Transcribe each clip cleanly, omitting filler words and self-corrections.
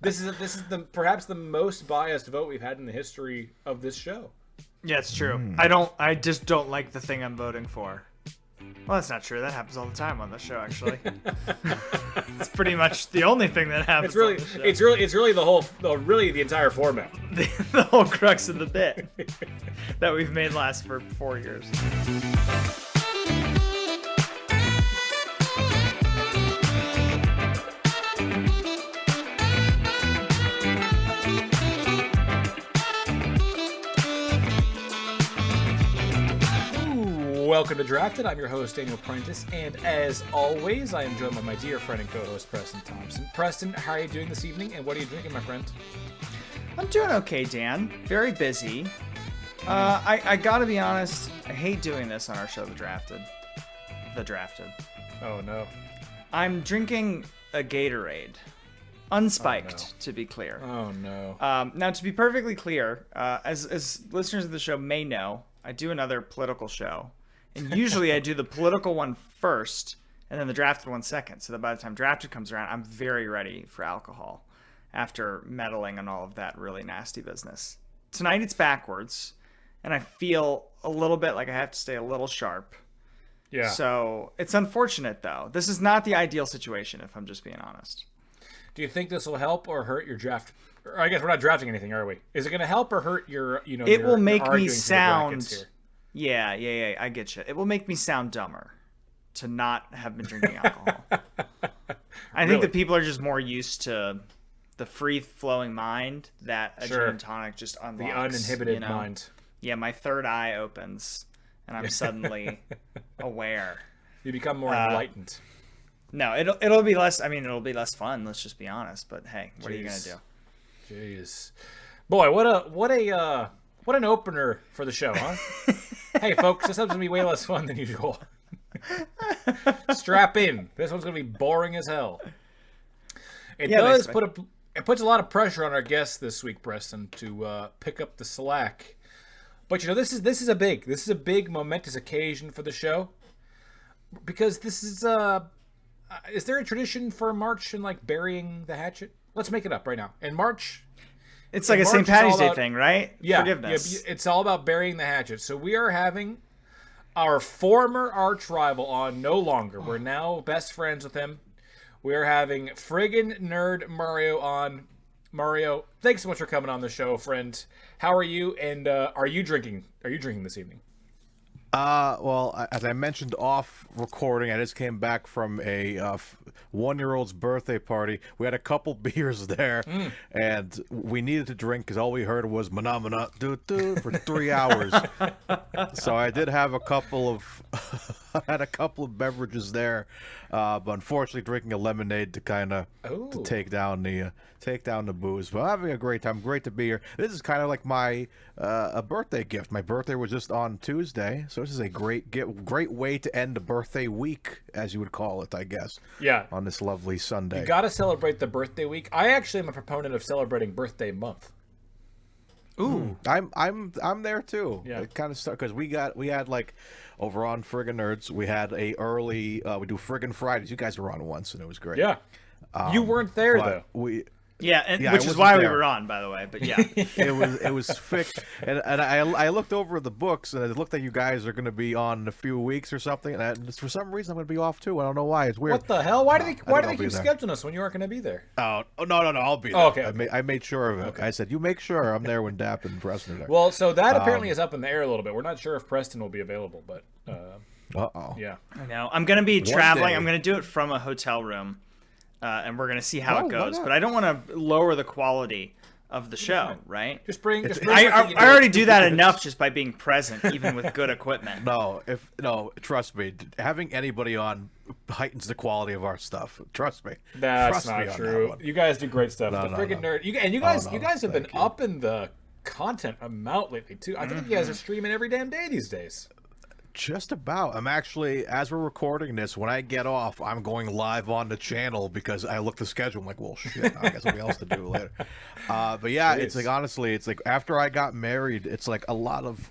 This is perhaps the most biased vote we've had in the history of this show. Yeah, it's true. I just don't like the thing I'm voting for. Well, that's not true. That happens all the time on the show, actually. It's pretty much the only thing that happens. It's really the entire format. The whole crux of the bit that we've made last for 4 years. Welcome to Drafted. I'm your host, Daniel Prentice, and as always, I am joined by my dear friend and co-host, Preston Thompson. Preston, how are you doing this evening, and what are you drinking, my friend? I'm doing okay, Dan. Very busy. I gotta be honest, I hate doing this on our show, The Drafted. Oh, no. I'm drinking a Gatorade. Unspiked, to be clear. Oh, no. Now, to be perfectly clear, as listeners of the show may know, I do another political show. And usually I do the political one first and then the drafted one second. So that by the time drafted comes around, I'm very ready for alcohol after meddling and all of that really nasty business. Tonight it's backwards, and I feel a little bit like I have to stay a little sharp. Yeah. So it's unfortunate, though. This is not the ideal situation, if I'm just being honest. Do you think this will help or hurt your draft? Or I guess we're not drafting anything, are we? Is it going to help or hurt your, It will make me sound... here? Yeah, I get you. It will make me sound dumber to not have been drinking alcohol. I think that people are just more used to the free-flowing mind that a gin and tonic just unlocks. The uninhibited mind. Yeah, my third eye opens, and I'm suddenly aware. You become more enlightened. No, it'll be less. I mean, it'll be less fun. Let's just be honest. But hey, what are you gonna do? Jeez, boy, what an opener for the show, huh? Hey, folks, this episode's gonna be way less fun than usual. Strap in. This one's gonna be boring as hell. It puts a lot of pressure on our guests this week, Preston, to pick up the slack. But this is a big momentous occasion for the show, because this is there a tradition for March and like burying the hatchet? Let's make it up right now. In March. It's like a St. Patty's Day thing, right? Yeah, Forgiveness. Yeah, it's all about burying the hatchet. So we are having our former arch rival on no longer. We're now best friends with him. We are having Friggin Nerd Mario on. Mario, thanks so much for coming on the show, friend. How are you? And are you drinking this evening? Well, as I mentioned off recording, I just came back from a 1-year-old's birthday party. We had a couple beers there, and we needed to drink because all we heard was "mana do do" for 3 hours. So I did have a couple of beverages there, but unfortunately, drinking a lemonade to kind of to take down the booze. But I'm having a great time. Great to be here. This is kind of like my a birthday gift. My birthday was just on Tuesday, so this is a great way to end the birthday week, as you would call it, I guess. Yeah. On this lovely Sunday. You got to celebrate the birthday week. I actually am a proponent of celebrating birthday month. Ooh, I'm there too. Yeah. It kind of stuck because we had like over on Friggin Nerds, we had a early we do Friggin Fridays. You guys were on once and it was great. Yeah. You weren't there though. Which is why we were on, by the way. But yeah, it was fixed. And I looked over the books, and it looked like you guys are going to be on in a few weeks or something. And for some reason, I'm going to be off too. I don't know why. It's weird. What the hell? Why do they keep scheduling us when you aren't going to be there? Oh no, I'll be there. Oh, okay. I made sure of it. Okay. I said, you make sure I'm there when Dapp and Preston are there. Well, so that apparently is up in the air a little bit. We're not sure if Preston will be available, but yeah. I know. I'm going to be traveling. I'm going to do it from a hotel room. And we're going to see how it goes. But I don't want to lower the quality of the show, right? Just bring I already do that enough just by being present, even with good equipment. No, trust me. Having anybody on heightens the quality of our stuff. Trust me. That's not true. You guys do great stuff. The friggin' nerd. You guys have been up in the content amount lately, too. I think you guys are streaming every damn day these days. Just about. I'm actually, as we're recording this, when I get off, I'm going live on the channel because I look the schedule. I'm like, well, shit, I got something else to do later. But yeah, it's like, honestly, it's like after I got married, it's like a lot of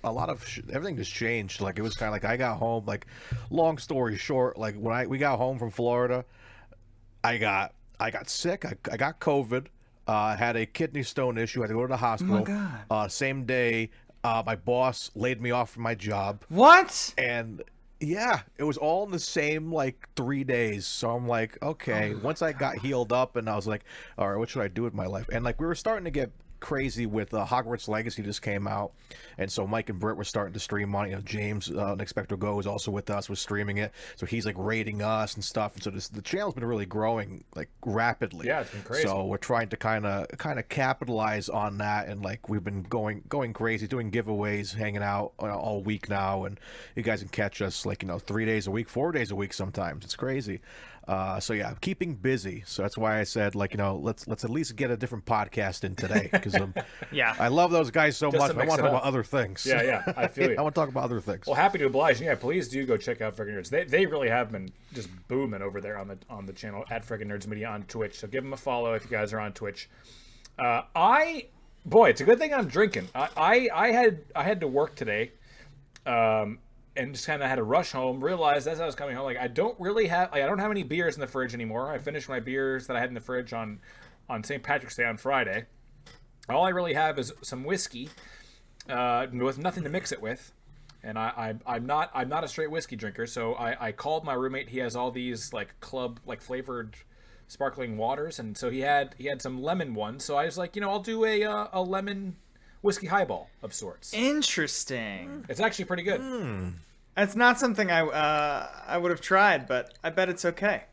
everything just changed. Like it was kind of like I got home. Like, long story short, like when we got home from Florida, I got sick. I got COVID. Had a kidney stone issue. I had to go to the hospital. Oh my God. Same day, my boss laid me off from my job. What? And yeah, it was all in the same 3 days. So I'm like, okay. Once I got healed up, and I was like, all right, what should I do with my life? And we were starting to get crazy with Hogwarts Legacy just came out, and so Mike and Britt were starting to stream on it. James Unexpected Go was also with us, was streaming it, so he's rating us and stuff, and so the channel's been really growing rapidly. Yeah, it's been crazy. So we're trying to kind of capitalize on that, and we've been going crazy, doing giveaways, hanging out all week now, and you guys can catch us 3 days a week, 4 days a week sometimes. It's crazy. So yeah, keeping busy. So that's why I said let's at least get a different podcast in today, because Yeah, I love those guys so Just much. to I mix want it to talk up. about other things. Yeah, I feel you. I want to talk about other things. Well, happy to oblige. Yeah, please do go check out Friggin Nerds. They really have been just booming over there on the channel at Friggin Nerds Media on Twitch. So give them a follow if you guys are on Twitch. It's a good thing I'm drinking. I had to work today, and just kind of had to rush home. Realized as I was coming home, I don't really have I don't have any beers in the fridge anymore. I finished my beers that I had in the fridge on St. Patrick's Day on Friday. All I really have is some whiskey, with nothing to mix it with. And I'm not a straight whiskey drinker, so I called my roommate. He has all these club flavored sparkling waters, and so he had some lemon ones. So I was like, I'll do a lemon whiskey highball of sorts. interesting. It's actually pretty good. That's not something I would have tried, but I bet it's okay.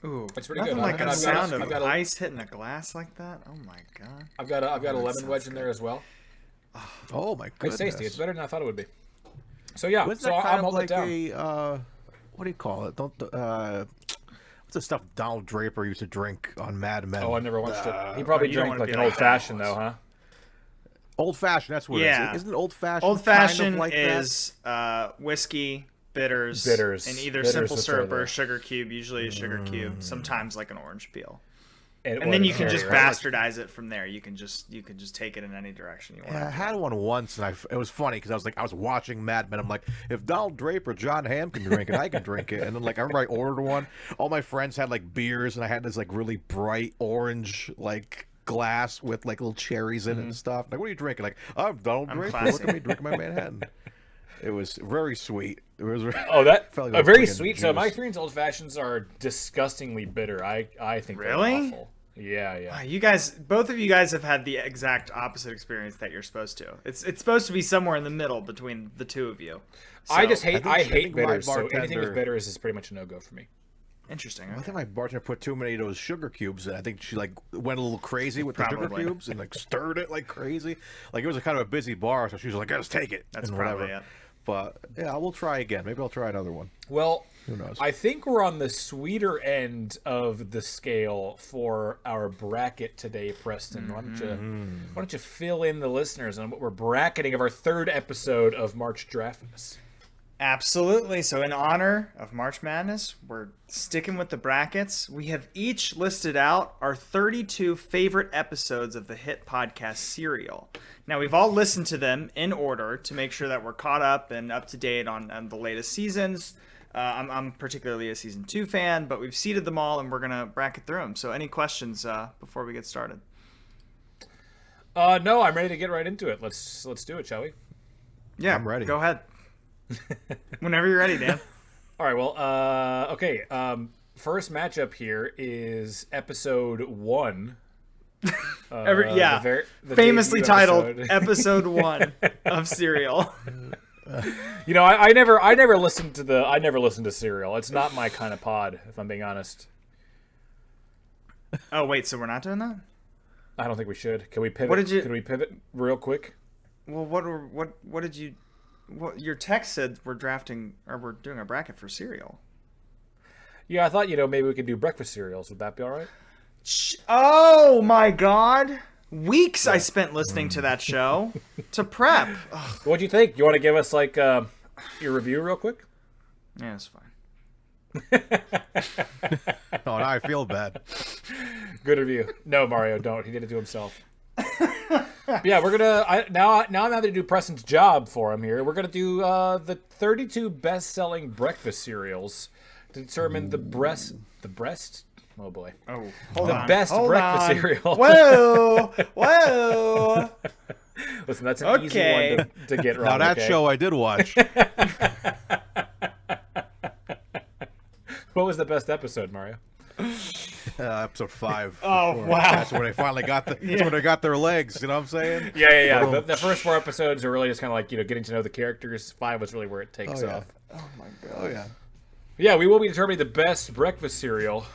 Ooh, It's pretty nothing good. like And a I've got sound I've of got ice hitting a glass like that. Oh my God. I've got a that lemon sounds wedge in there as well. Oh my goodness, It's tasty. It's better than I thought it would be. So yeah, Wasn't so that I'm kind of holding like it down. what do you call it? What's the stuff Donald Draper used to drink on Mad Men? Oh, I never watched it. He probably you don't drank wanna be an like old fashioned though, huh? Old fashioned. That's what Yeah. it is. Isn't old fashioned? Old fashioned kind of like is whiskey, bitters, and either Bitters simple is syrup right or there. a sugar cube. Usually a sugar cube, sometimes an orange peel. And then you can just right? bastardize it from there. You can just take it in any direction you want. Yeah, I had one once, and it was funny because I was watching Mad Men. I'm like, if Donald Draper, John Hamm can drink it, I can drink it. And then I remember I ordered one. All my friends had beers, and I had this really bright orange glass with little cherries in it and stuff. What are you drinking? I'm Donald Draper. classy. Look at me drinking my Manhattan. It was very sweet. It was. Felt like very freaking sweet. So my juice. experience, old fashions are disgustingly bitter. I think Really? they're awful. Yeah. Wow, you guys, both of you guys have had the exact opposite experience that you're supposed to. It's supposed to be somewhere in the middle between the two of you. I just So- hate I hate think my bitters. So anything with bartender- bitters is pretty much a no go for me. Interesting. I Okay. think my bartender put too many of those sugar cubes in. I think she went a little crazy with the sugar Probably. cubes and stirred it like crazy. It was a kind of a busy bar, so she was like, "Let's take it." That's and probably whatever. it. But yeah, we'll try again. Maybe I'll try another one. Well, Who knows? I think we're on the sweeter end of the scale for our bracket today, Preston. Why don't you fill in the listeners on what we're bracketing of our third episode of March Draftmas? Absolutely. So in honor of March Madness, we're sticking with the brackets. We have each listed out our 32 favorite episodes of the hit podcast Serial. Now, we've all listened to them in order to make sure that we're caught up and up to date on the latest seasons. I'm particularly a season 2 fan, but we've seeded them all and we're going to bracket through them. So any questions before we get started? No, I'm ready to get right into it. Let's do it, shall we? Yeah, I'm ready. Go ahead. Whenever you're ready, Dan. All right. Well, okay. First matchup here is episode 1. The the famously debut titled episode. episode 1 of Serial. I never listened to Serial. It's not my kind of pod, if I'm being honest. Oh wait, so we're not doing that? I don't think we should. Can we pivot? Can we pivot real quick? Well, what did you? What your text said? We're drafting or we're doing a bracket for Serial. Yeah, I thought maybe we could do breakfast cereals. Would that be all right? Oh my God! Weeks I spent listening to that show to prep. Ugh. What'd you think? You want to give us your review real quick? Yeah, it's fine. Oh, now I feel bad. Good review. No, Mario, don't. He did it to himself. But yeah, we're gonna. Now I'm having to do Preston's job for him here. We're gonna do the 32 best-selling breakfast cereals to determine the Oh boy. Oh, The best breakfast cereal. Whoa. Listen, that's an easy one to get wrong. Now that show I did watch. What was the best episode, Mario? Episode 5. Oh, wow. That's when they finally got that's when they got their legs. You know what I'm saying? Yeah. The first 4 episodes are really just kind of like, getting to know the characters. 5 was really where it takes off. Oh my god. Oh yeah. Yeah, we will be determining the best breakfast cereal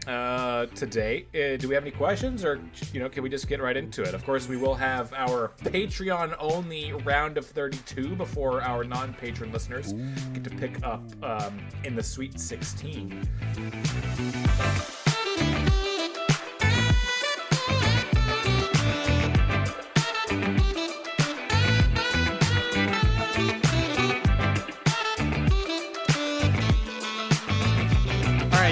today. Do we have any questions, or can we just get right into it? Of course, we will have our Patreon-only round of 32 before our non-patron listeners get to pick up in the Sweet 16.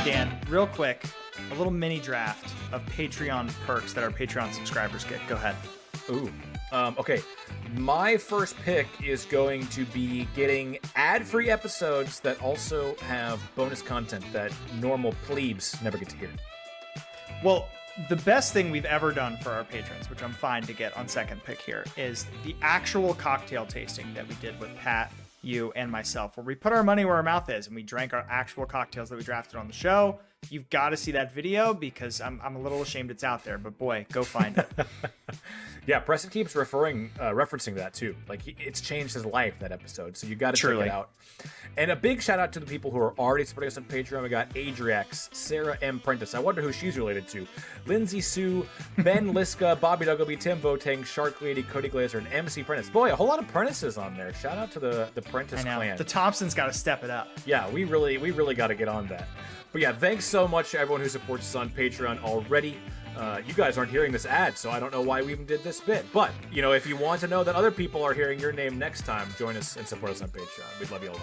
Dan, real quick, a little mini draft of Patreon perks that our Patreon subscribers get. Go ahead. Ooh. Okay. My first pick is going to be getting ad-free episodes that also have bonus content that normal plebes never get to hear. Well, the best thing we've ever done for our patrons, which I'm fine to get on second pick here, is the actual cocktail tasting that we did with Pat, you, and myself, where we put our money where our mouth is and we drank our actual cocktails that we drafted on the show. You've got to see that video because I'm a little ashamed it's out there, but boy, go find it. Yeah, Preston keeps referencing that too. Like, it's changed his life, that episode, so you got to check it out. And a big shout out to the people who are already supporting us on Patreon. We got Adriax, Sarah M. Prentice. I wonder who she's related to. Lindsay Sue, Ben Liska, Bobby Duggleby, Tim Votang, Shark Lady, Cody Glazer, and MC Prentice. Boy, a whole lot of Prentices on there. Shout out to the Prentice clan. The Thompsons got to step it up. Yeah, we really got to get on that. But yeah, thanks so much to everyone who supports us on Patreon already. You guys aren't hearing this ad, so I don't know why we even did this bit. But, if you want to know that other people are hearing your name next time, join us and support us on Patreon. We'd love you a lot.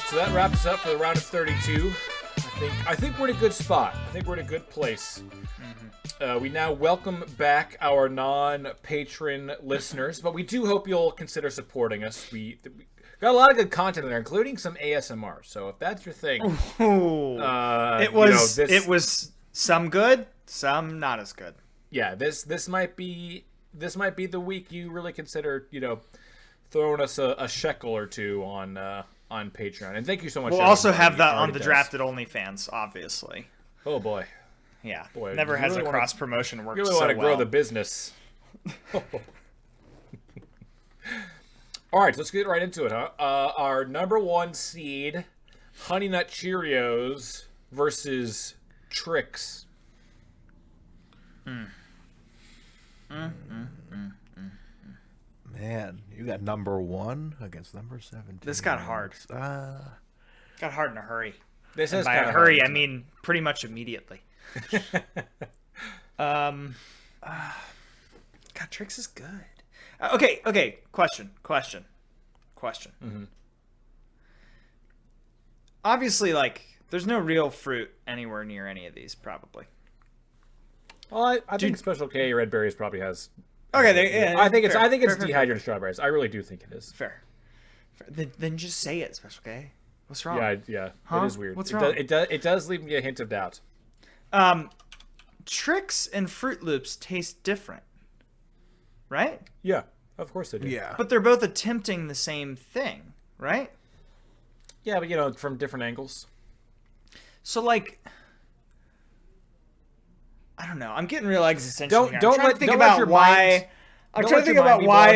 So that wraps us up for the round of 32. I think we're in a good spot. I think we're in a good place. We now welcome back our non-patron listeners, but we do hope you'll consider supporting us. We got a lot of good content in there, including some ASMR. So if that's your thing, it was some good, some not as good. Yeah, this might be the week you really consider throwing us a shekel or two on Patreon. And thank you so much. We'll also have that on the Drafted OnlyFans, obviously. Oh boy. Yeah, boy, never has a cross promotion worked so well. You really want to grow the business. All right, so let's get right into it, huh? Our number 1 seed, Honey Nut Cheerios versus Trix. Man, you got number 1 against number 17. This got hard. Got hard in a hurry. This is by kind a of hurry, hard, I mean pretty much immediately. God, Trix is good. Okay. Question. Mm-hmm. Obviously, there's no real fruit anywhere near any of these, probably. Well, I think Special K Red Berries probably has. Okay, I think it's dehydrated strawberries. I really do think it is. Fair. Then just say it, Special K. What's wrong? Yeah. Huh? It is weird. What's wrong? It does leave me a hint of doubt. Trix and Fruit Loops taste different, right? Yeah, of course they do. Yeah. But they're both attempting the same thing, right? Yeah, but from different angles. So I don't know. I'm getting real existential here. I'm trying to think about why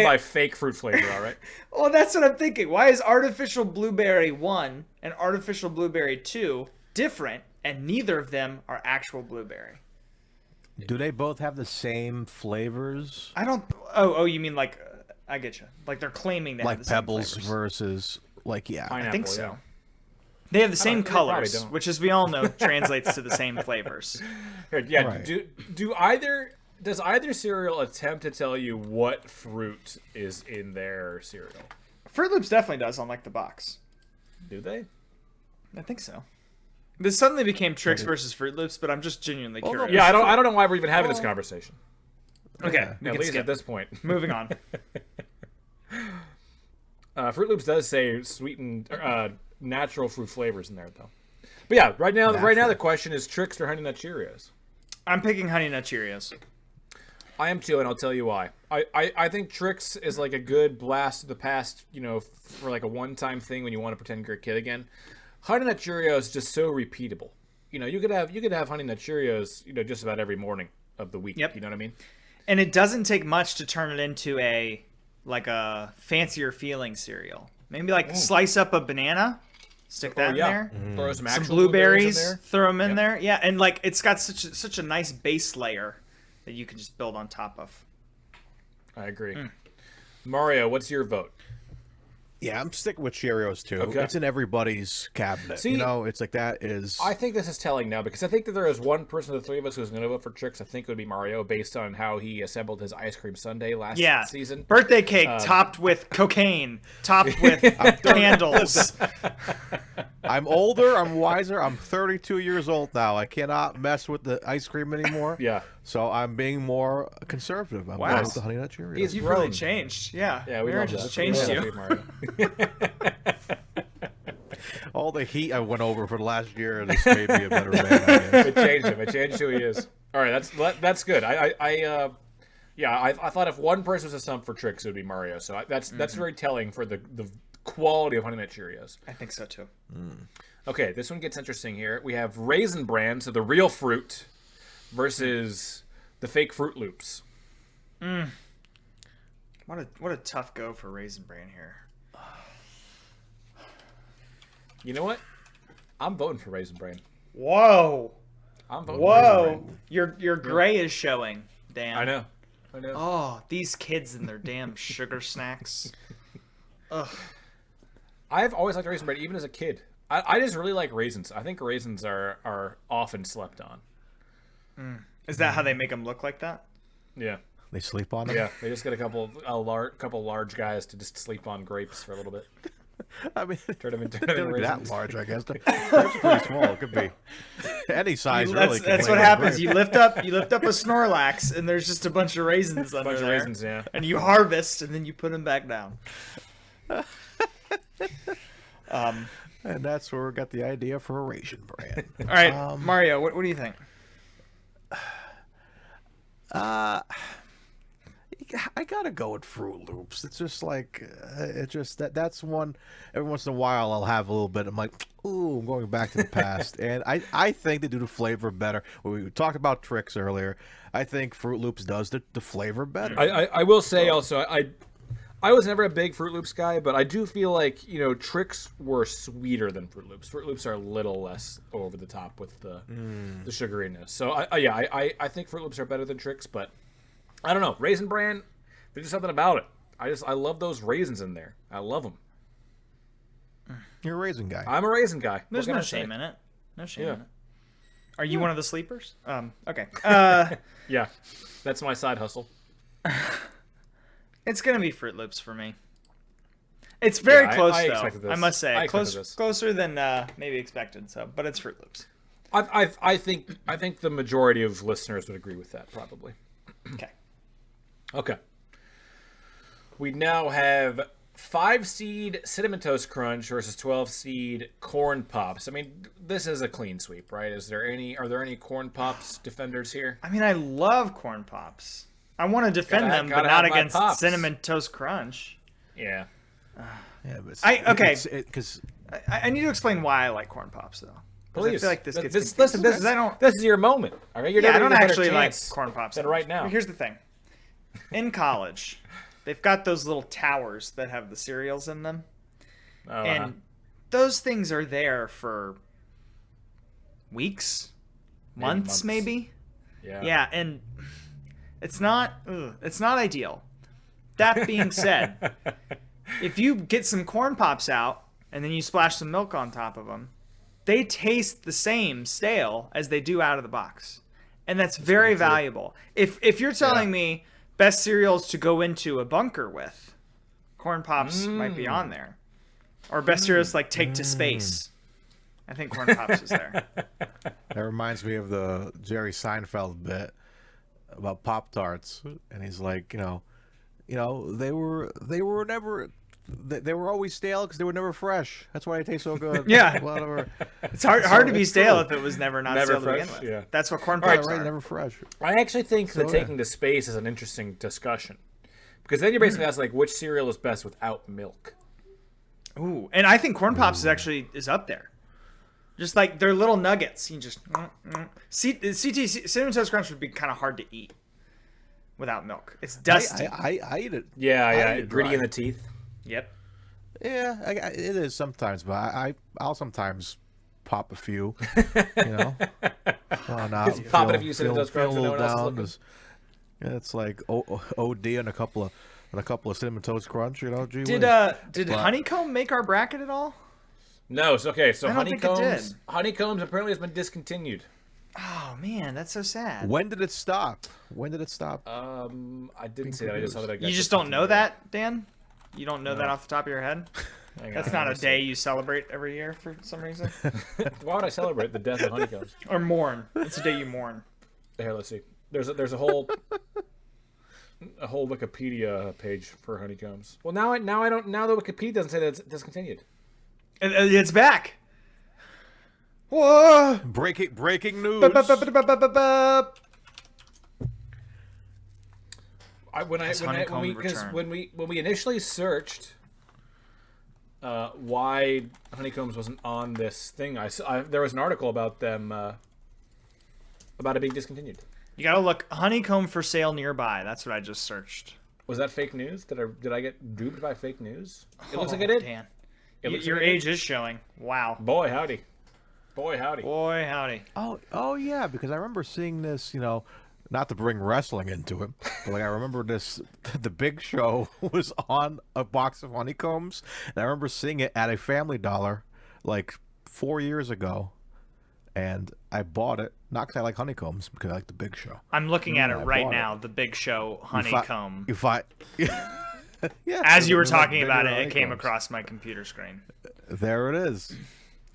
by fake fruit flavor, all right? Well, that's what I'm thinking. Why is Artificial Blueberry 1 and Artificial Blueberry 2 different, and neither of them are actual blueberry? Do they both have the same flavors? I don't. Oh, you mean I get you. They're claiming they have the same Pebbles flavors. versus Pineapple, I think so. Yeah. They have the same they probably colors, don't. which, as we all know, translates to the same flavors. Yeah. Right. Does either cereal attempt to tell you what fruit is in their cereal? Fruit Loops definitely does on the box. Do they? I think so. This suddenly became Trix versus Fruit Loops, but I'm just genuinely curious. Yeah, I don't know why we're even having this conversation. Okay, At least at this point. Moving on. Fruit Loops does say sweetened, natural fruit flavors in there, though. But yeah, right now the question is Trix or Honey Nut Cheerios. I'm picking Honey Nut Cheerios. I am too, and I'll tell you why. I think Trix is like a good blast of the past, for like a one-time thing when you want to pretend you're a kid again. Honey Nut Cheerios is just so repeatable. You could have Honey Nut Cheerios, just about every morning of the week. Yep. You know what I mean? And it doesn't take much to turn it into a fancier feeling cereal. Maybe slice up a banana, stick that in there. Throw some blueberries, throw them in there. Yeah, and it's got such a nice base layer that you can just build on top of. I agree. Mario, what's your vote? Yeah, I'm sticking with Cheerios too. Okay. It's in everybody's cabinet. See, it's like that is. I think this is telling now because I think that there is one person of the three of us who's going to vote for Trix. I think it would be Mario based on how he assembled his ice cream sundae last season. Birthday cake topped with cocaine, topped with candles. I'm older. I'm wiser. I'm 32 years old now. I cannot mess with the ice cream anymore. Yeah. So I'm being more conservative. I'm going with the Honey Nut Cheerios. You've really changed. Yeah. Yeah, we marriage has changed you. All the heat I went over for the last year, this made me a better man. I guess. It changed him. It changed who he is. All right, that's good. I thought if one person was a stump for Trix, it would be Mario. So that's very telling for the quality of Honey Nut Cheerios. I think so too. Okay, this one gets interesting here. We have Raisin Bran, so the real fruit, versus the fake Fruit Loops. What a tough go for Raisin Bran here. You know what? I'm voting for Raisin Bran. Whoa. I'm voting for Raisin Bran. Your gray is showing, Dan. I know. Oh, these kids and their damn sugar snacks. Ugh. I've always liked Raisin Bran, even as a kid. I just really like raisins. I think raisins are often slept on. Is that how they make them look like that? Yeah. They sleep on them? Yeah, they just get a couple large guys to just sleep on grapes for a little bit. I mean, Turn them into that raisins. large, I guess. They're pretty small. It could be any size. That's what happens. You lift up a Snorlax, and there's just a bunch of raisins under there. Raisins, yeah. And you harvest, and then you put them back down. And that's where we got the idea for a Raisin Bran. All right, Mario, what do you think? I gotta go with Fruit Loops. It's just that's one. Every once in a while, I'll have a little bit. I'm like, ooh, I'm going back to the past, and I think they do the flavor better. We talked about Trix earlier. I think Fruit Loops does the flavor better. I will say also, I was never a big Fruit Loops guy, but I do feel like Trix were sweeter than Fruit Loops. Fruit Loops are a little less over the top with the sugariness. So I think Fruit Loops are better than Trix, but I don't know. Raisin Bran, there's just something about it. I love those raisins in there. I love them. You're a raisin guy. I'm a raisin guy. There's no shame in it. No shame in it. Are you one of the sleepers? Okay. Yeah, that's my side hustle. It's gonna be Fruit Loops for me. It's very close, I though. expected this. I must say, this. closer than maybe expected. So, but it's Fruit Loops. I think the majority of listeners would agree with that, probably. Okay. We now have 5-seed Cinnamon Toast Crunch versus 12-seed Corn Pops. I mean, this is a clean sweep, right? Are there any Corn Pops defenders here? I mean, I love Corn Pops. I want to defend them, but not against Cinnamon Toast Crunch. Yeah. Yeah, but because I need to explain why I like Corn Pops, though. Please. I feel like this gets listen. This is your moment. All right, I don't actually like Corn Pops than right now. Here's the thing. In college, they've got those little towers that have the cereals in them, and those things are there for weeks, months, maybe. Yeah, and it's not ideal. That being said, if you get some Corn Pops out and then you splash some milk on top of them, they taste the same stale as they do out of the box, and that's very valuable. If you're telling me best cereals to go into a bunker with, Corn Pops might be on there, or best cereals like take to space. I think Corn Pops is there. That reminds me of the Jerry Seinfeld bit about Pop-Tarts, and he's like, they were never. They were always stale because they were never fresh. That's why they taste so good. Yeah. Whatever. It's hard to be stale if it was never stale fresh, to begin with. yeah. That's what Corn Pops Right, are. never fresh. I actually think that taking the space is an interesting discussion. Because then you're basically asking, like, which cereal is best without milk? Ooh, and I think Corn Pops is up there. Just like they're little nuggets. You just Cinnamon Toast Crunch would be kind of hard to eat without milk. It's dusty. I eat it. Yeah, gritty in the teeth. Yep. Yeah, it is sometimes, but I'll sometimes pop a few. Why not? Just pop it if you sit in those crunch and no one else is looking. It's like OD and a couple of Cinnamon Toast Crunch. Gee Did whiz. Honeycomb make our bracket at all? No. So I don't think it did. Honeycombs apparently has been discontinued. Oh man, that's so sad. When did it stop? I didn't see that. I just saw that. I got You just don't know that, Dan? You don't know that off the top of your head? That's not a day you celebrate every year for some reason? Why would I celebrate the death of honeycombs? Or mourn. It's a day you mourn. Here, let's see. There's a whole Wikipedia page for honeycombs. Well, now I don't. Now the Wikipedia doesn't say that it's discontinued. It's back. Whoa! Breaking news. When we initially searched why honeycombs wasn't on this thing, there was an article about them about it being discontinued. You gotta look honeycomb for sale nearby. That's what I just searched. Was that fake news? Did I get duped by fake news? It looks like I did. Dan. Your age is showing. Wow. Boy howdy. Oh yeah, because I remember seeing this. Not to bring wrestling into it, but I remember this. The Big Show was on a box of honeycombs, and I remember seeing it at a Family Dollar like 4 years ago, and I bought it not because I like honeycombs, because I like the Big Show. I'm looking at it right now. The Big Show honeycomb. Yeah. As you were talking about it, it came across my computer screen. There it is.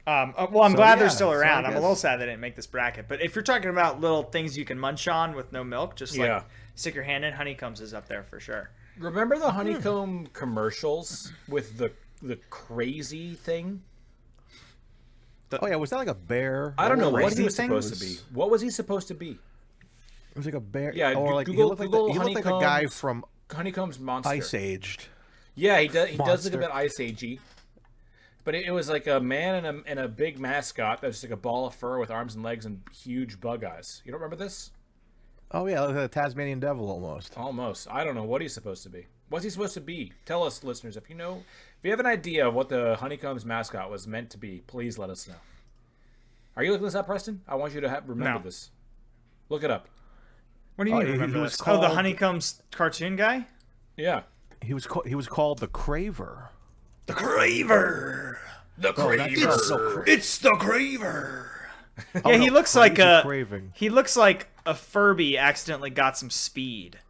Well, I'm glad they're still around. I'm a little sad they didn't make this bracket. But if you're talking about little things you can munch on with no milk, just like stick your hand in, honeycombs is up there for sure. Remember the honeycomb commercials with the crazy thing? Was that like a bear? I don't know what he was supposed to be. What was he supposed to be? It was like a bear. Yeah, or like Google he looked like the guy from Honeycombs Monster. Ice Aged. Yeah, he does look a bit Ice Agey. But it was like a man and a big mascot that's just like a ball of fur with arms and legs and huge bug eyes. You don't remember this? Oh yeah, like a Tasmanian devil almost. Almost. I don't know what he's supposed to be. What's he supposed to be? Tell us, listeners, if you have an idea of what the Honeycombs mascot was meant to be, please let us know. Are you looking this up, Preston? I want you to remember this. Look it up. What do you mean remember this? The Honeycombs cartoon guy? Yeah. He was called the Craver. The Craver. It's the Craver. Yeah, he looks like he looks like a Furby accidentally got some speed.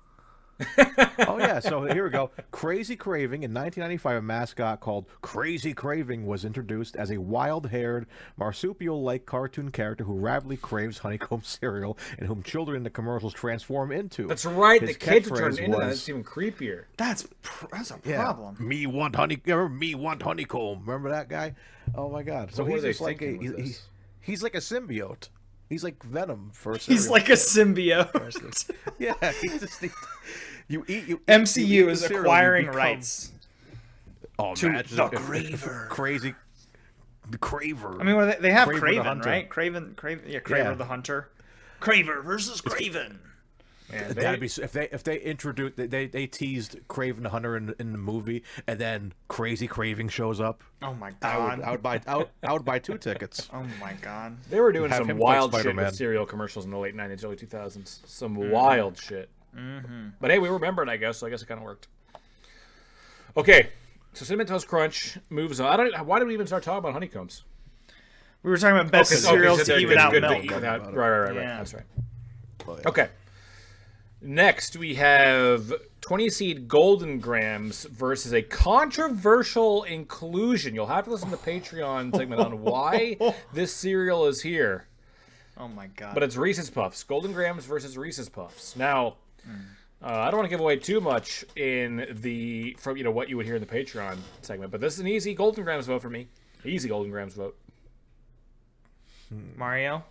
Oh yeah, so here we go. Crazy Craving. In 1995, a mascot called Crazy Craving was introduced as a wild-haired, marsupial-like cartoon character who rapidly craves honeycomb cereal and whom children in the commercials transform into. That's right. The kids turn into that. It's even creepier. That's a problem. Me want honeycomb. Remember that guy? Oh my God. So he's just like he's like a symbiote. He's like Venom for a cereal. He's like a symbiote. Yeah, you eat. MCU is acquiring rights. Oh, to the Craver. Crazy Craver. I mean, they have Craver Craven, right? Craven, yeah, Craver the Hunter. Craver versus Craven. Man, that'd be if they introduced they teased Craven the Hunter in the movie, and then Crazy Craving shows up. Oh my God! I would buy 2 tickets. Oh my God! They were doing some wild shit with cereal commercials in the late '90s, early 2000s. Some wild shit. Mm-hmm. But hey, we remembered, I guess. So I guess it kind of worked. Okay, so Cinnamon Toast Crunch moves on. Why did we even start talking about honeycombs? We were talking about best cereals to eat without milk. Right. Yeah. That's right. Oh, yeah. Okay. Next, we have 20 seed Golden Grams versus a controversial inclusion. You'll have to listen to the Patreon segment on why this cereal is here. Oh my god. But it's Reese's Puffs. Golden Grams versus Reese's Puffs. Now, I don't want to give away too much from what you would hear in the Patreon segment, but this is an easy Golden Grams vote for me. Easy Golden Grams vote. Mario?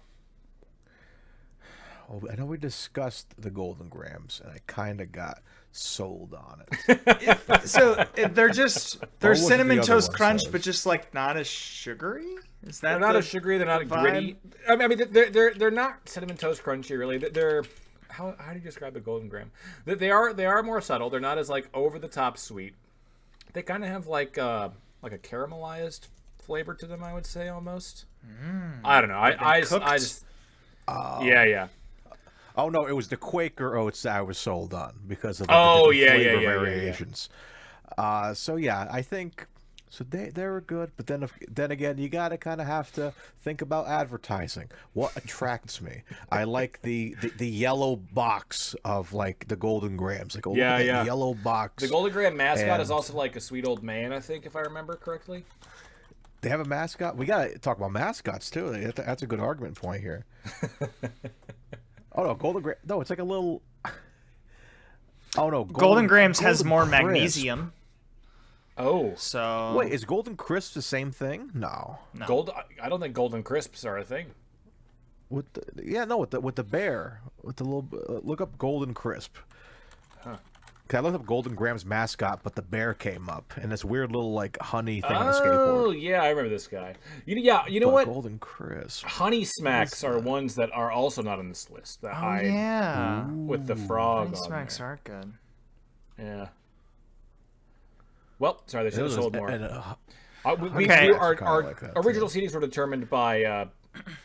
Well, I know we discussed the Golden Grams, and I kind of got sold on it. So they're cinnamon the other toast one crunch, says? but just like not as sugary. Is that They're not as sugary. They're not vibe? gritty. I mean, they're not cinnamon toast crunchy. Really, they're how do you describe the Golden Graham? They are more subtle. They're not as like over the top sweet. They kind of have like a caramelized flavor to them. I would say almost. I don't know. I just yeah. Oh no, it was the Quaker Oats that I was sold on because of Oh, the yeah, flavor yeah. variations. So yeah, I think so they were good, but then again, you gotta kind of have to think about advertising. What attracts me? I like the yellow box of like the Golden Grams, like the yellow box. The Golden Graham mascot is also like a sweet old man, I think, if I remember correctly. They have a mascot. We gotta talk about mascots too. That's a good argument point here. Oh no, Golden Graham. No, it's like a little. Oh no, Golden Grams has Golden more Crisp. magnesium. Oh, So Wait, is Golden Crisp the same thing? No. I don't think Golden Crisps are a thing. With the bear, with the little look up Golden Crisp. Huh. 'Cause I looked up Golden Grams mascot, but the bear came up, and this weird little like honey thing on a Oh skateboard. yeah, I remember this guy. You know what? Golden Crisp. Honey Smacks are ones that are also not on this list. That hide yeah, with the frog Honey on Smacks there. aren't good. Yeah. Well, sorry, they should have sold more. Okay. Our Kinda like that, original CDs were determined by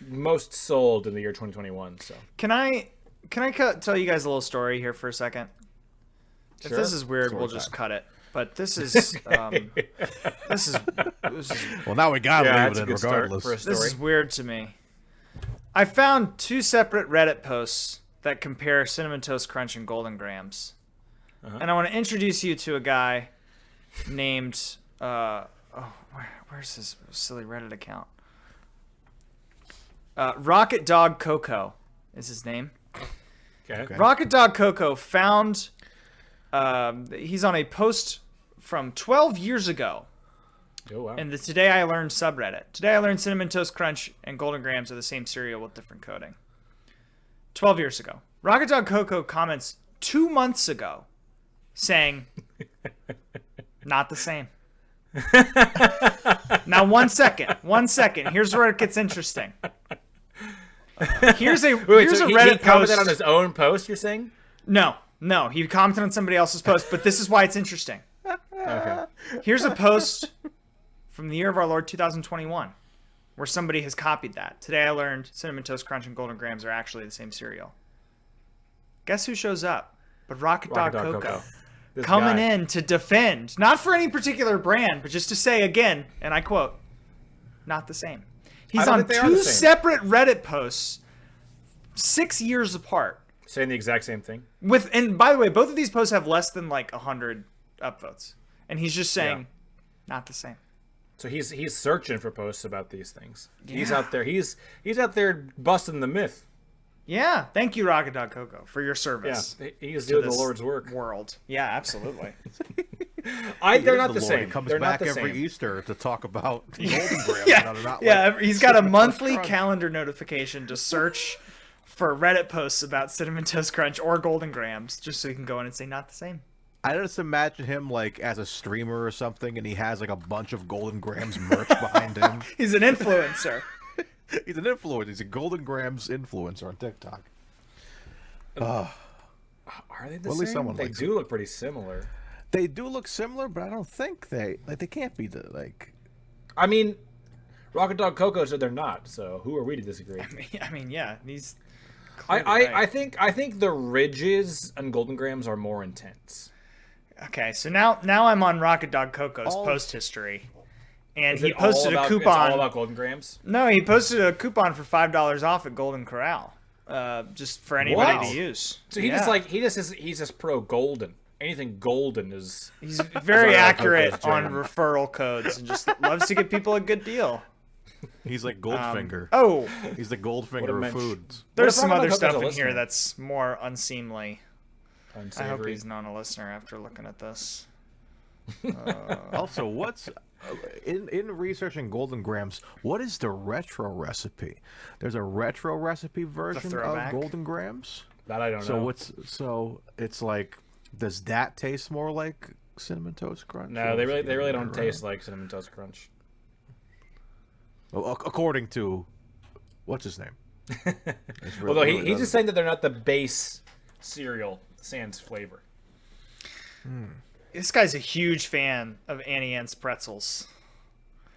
most sold in the year 2021. So Can I tell you guys a little story here for a second? If Sure. this is weird, Story we'll just time. cut it. But this is this is Well, now we gotta yeah, leave it's it a in good start regardless. for a this story. is weird to me. I found two separate Reddit posts that compare Cinnamon Toast Crunch and Golden Grams, and I want to introduce you to a guy named where's his silly Reddit account? Rocket Dog Coco is his name. Okay. Rocket Dog Coco found he's on a post from 12 years ago Oh wow. in the Today I Learned subreddit. Today I learned Cinnamon Toast Crunch and Golden Grams are the same cereal with different coating. 12 years ago. Rocket Dog Coco comments 2 months ago saying, not the same. Now, one second. Here's where it gets interesting. Here's a Reddit he commented post. on his own post. You're saying? No, he commented on somebody else's post, but this is why it's interesting. Okay. Here's a post from the year of our Lord 2021 where somebody has copied that. Today I learned Cinnamon Toast Crunch and Golden Grams are actually the same cereal. Guess who shows up? But Rocket Dog Coco. This Coming guy. in to defend, not for any particular brand, but just to say again, and I quote, not the same. He's don't on think they are two the same. separate Reddit posts 6 years apart. saying the exact same thing. And by the way, both of these posts have less than like 100 upvotes. And he's just saying, not the same. So he's searching for posts about these things. He's Yeah. out there. He's out there busting the myth. Yeah, thank you, Rocket Dog Coco, for your Yeah, service. he's to doing the this Lord's work. World. Yeah, absolutely. They're not the Lord. same. He comes They're not back the every same. Easter to talk about Golden Grams. yeah, not yeah. like He's got a Cinnamon Toast monthly Crunch. calendar notification to search for Reddit posts about Cinnamon Toast Crunch or Golden Grams, just so he can go in and say not the same. I just imagine him like as a streamer or something, and he has like a bunch of Golden Grams merch behind him. He's an influencer. He's an influencer. He's a Golden Grams influencer on TikTok. Are they the Well, at least same? someone They likes do look pretty similar. They do look similar, but I don't think they can't be the like. I mean, Rocket Dog Coco said they're not. So who are we to disagree? I mean, yeah, he's. I think the ridges and Golden Grams are more intense. Okay, so now I'm on Rocket Dog Coco's All- post history, and Is he it posted all a about, coupon. It's all about Golden Grams. No, he posted a coupon for $5 off at Golden Corral. just for anybody What? to use. So he's just pro golden. Anything golden is. He's very accurate Coco's on jam. referral codes and just loves to give people a good deal. He's like Goldfinger. Oh, He's the Goldfinger What a of mensch. foods. there's What if some Rocket other Coco's stuff a in listener? here that's more unseemly. I hope Unsavory. he's not a listener after looking at this. Also, what's in researching Golden Grams? What is the retro recipe? There's a retro recipe version of throwback? Golden Grams. That I don't know. So it's like, does that taste more like Cinnamon Toast Crunch? No, or they is really it they really the other don't way taste around? like Cinnamon Toast Crunch. Well, according to what's his name? Although he's just saying that they're not the base cereal sans flavor. This guy's a huge fan of Annie Ann's pretzels.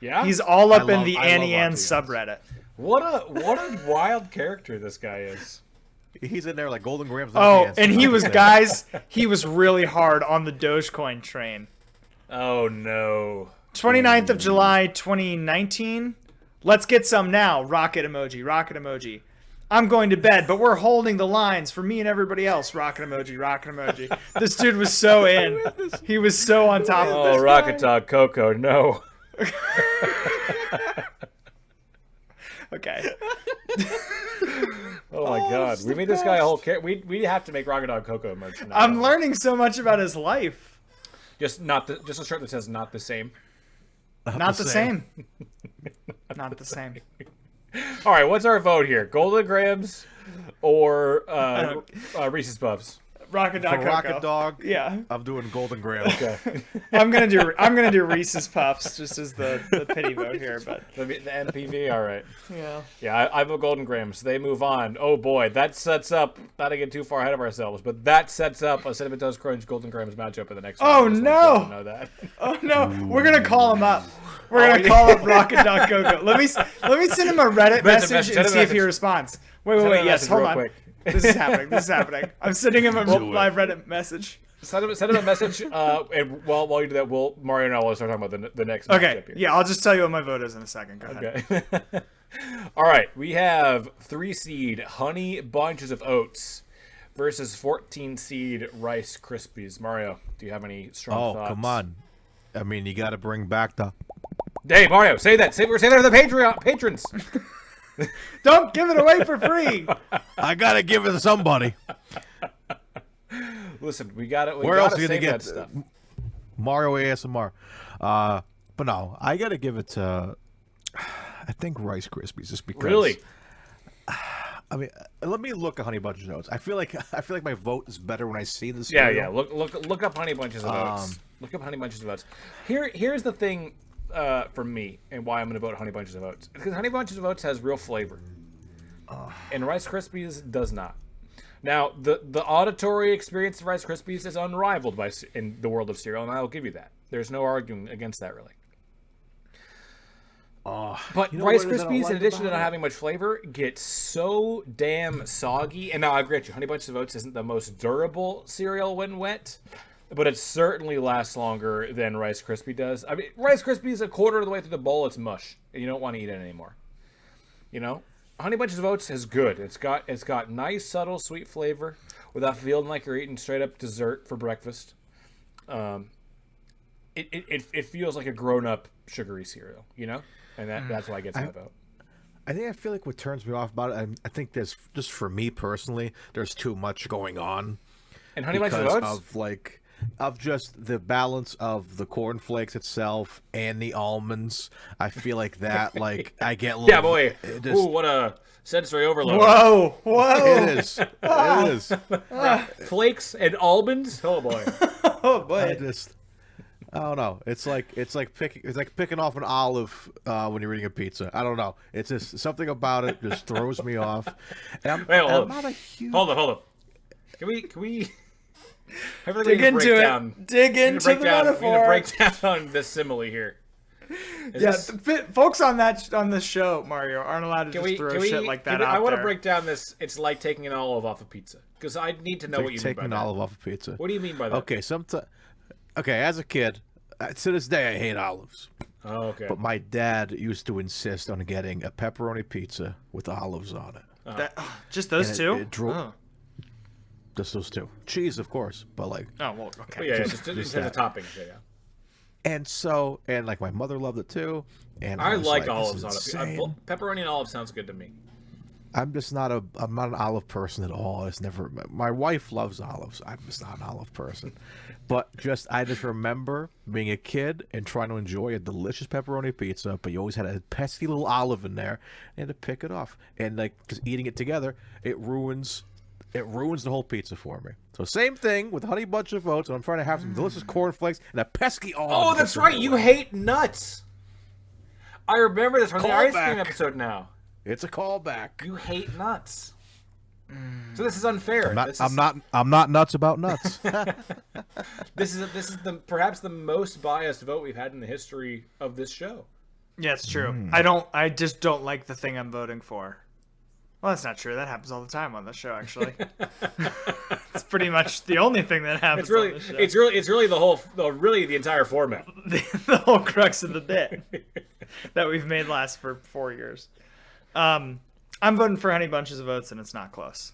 Yeah, He's all up in love- the I love Annie Ann Auntie Anne's. subreddit. what a wild character this guy is. He's in there like Golden Grams. Oh, and he was, guys, he was really hard on the Dogecoin train. Oh no. 29th of July, 2019. Let's get some now. Rocket emoji, rocket emoji. I'm going to bed, but we're holding the lines for me and everybody else. Rocket emoji, rocket emoji. This dude was so in. He was so on top of Oh, it. Rocket Dog Coco, no. Okay. Oh my God, we made this guy a whole we have to make Rocket Dog Coco merch now. I'm learning so much about his life. just a shirt that says "not the same." Not the same. Not the same. All right, what's our vote here? Golden Grams or Reese's Puffs? Rocket Dog For Coco. Rocket Dog. Yeah. I'm doing Golden Grams. Okay. I'm gonna do Reese's Puffs just as the pity vote here, but The MPV, all right. yeah. Yeah, I vote Golden Grams. They move on. Oh boy, that sets up, not to get too far ahead of ourselves, but that sets up a Cinnamon Toast Crunch Golden Grams matchup in the next Oh, round. Just no! let you know that. Oh no, we're gonna call him up. We're gonna call up Rocket Dog Coco. Let me send him a Reddit message send and him see a if he message. responds. Wait, Send him a yes, message hold real on. quick. This is happening. This is happening. I'm sending him a live Reddit message. Send him a message, and while you do that, Mario and I will start talking about the next Okay, matchup here. yeah, I'll just tell you what my vote is in a second. Go ahead. Okay. All right, we have 3-seed Honey Bunches of Oats versus 14-seed Rice Krispies. Mario, do you have any strong thoughts? Oh, come on. I mean, you got to bring back the. Hey, Mario, say that. Say that to the patrons. Don't give it away for free. I got to give it to somebody. Listen, we got it. Where else are you save gonna that get stuff? Mario ASMR? But no, I got to give it to. I think Rice Krispies, just because. Really? I mean, let me look at Honey Bunches of Oats. I feel like my vote is better when I see this. Yeah, yeah. Look up Honey Bunches of Oats. Um, Look up Honey Bunches of Oats. Here's the thing for me and why I'm going to vote Honey Bunches of Oats. Because Honey Bunches of Oats has real flavor, and Rice Krispies does not. Now, the auditory experience of Rice Krispies is unrivaled in the world of cereal, and I will give you that. There's no arguing against that, really. But you know Rice what it is that I Krispies, like in addition to about not it? having much flavor, get so damn soggy. And now I agree with you, Honey Bunches of Oats isn't the most durable cereal when wet, but it certainly lasts longer than Rice Krispie does. I mean, Rice Krispies, a quarter of the way through the bowl, it's mush, and you don't want to eat it anymore. You know, Honey Bunches of Oats is good. It's got nice, subtle, sweet flavor without feeling like you're eating straight up dessert for breakfast. It feels like a grown up sugary cereal, you know, and that's why it gets my vote. I feel like what turns me off about it, I think there's, just for me personally, there's too much going on. And Honey Bunches of Because Oats, of just the balance of the cornflakes itself and the almonds. I feel like that, like, I get a little... yeah, boy. it just- Ooh, what a sensory overload. Whoa, whoa. It is. It is. Flakes and almonds. Oh boy. Oh boy. I don't know. It's like picking off an olive when you're eating a pizza. I don't know. It's just something about it just throws me off. And Wait, I'm hold not a huge... Hold on. Can we? Dig into it. Dig into the We need to metaphor. break down this simile here. Folks on this show, Mario, aren't allowed to just throw shit like that out I want to there. break down this. It's like taking an olive off a pizza because I need to know what you mean by taking an that. olive off a pizza. What do you mean by that? Okay, as a kid, to this day, I hate olives. Oh, okay. But my dad used to insist on getting a pepperoni pizza with olives on it. Just those two? Just those two. Cheese, of course, but like. Oh well, okay. Well, yeah, just as a topping. Yeah. And like my mother loved it too. And I like like, olives on it. Pepperoni and olive sounds good to me. I'm not an olive person at all. It's never. My wife loves olives. I'm just not an olive person. But I just remember being a kid and trying to enjoy a delicious pepperoni pizza, but you always had a pesky little olive in there and to pick it off. And like just eating it together, it ruins the whole pizza for me. So same thing with Honey Bunch of Oats. And I'm trying to have some delicious cornflakes and a pesky olive. Oh, that's right. You hate nuts. I remember this from the ice cream episode now. It's a callback. You hate nuts. So this is unfair. I'm not nuts about nuts. This is perhaps the most biased vote we've had in the history of this show. Yeah, it's true. I just don't like the thing I'm voting for. Well, that's not true. That happens all the time on the show, actually. It's pretty much the only thing that happens on the show. It's really the entire format. The whole crux of the bit that we've made last for 4 years. I'm voting for Honey Bunches of Oats, and it's not close.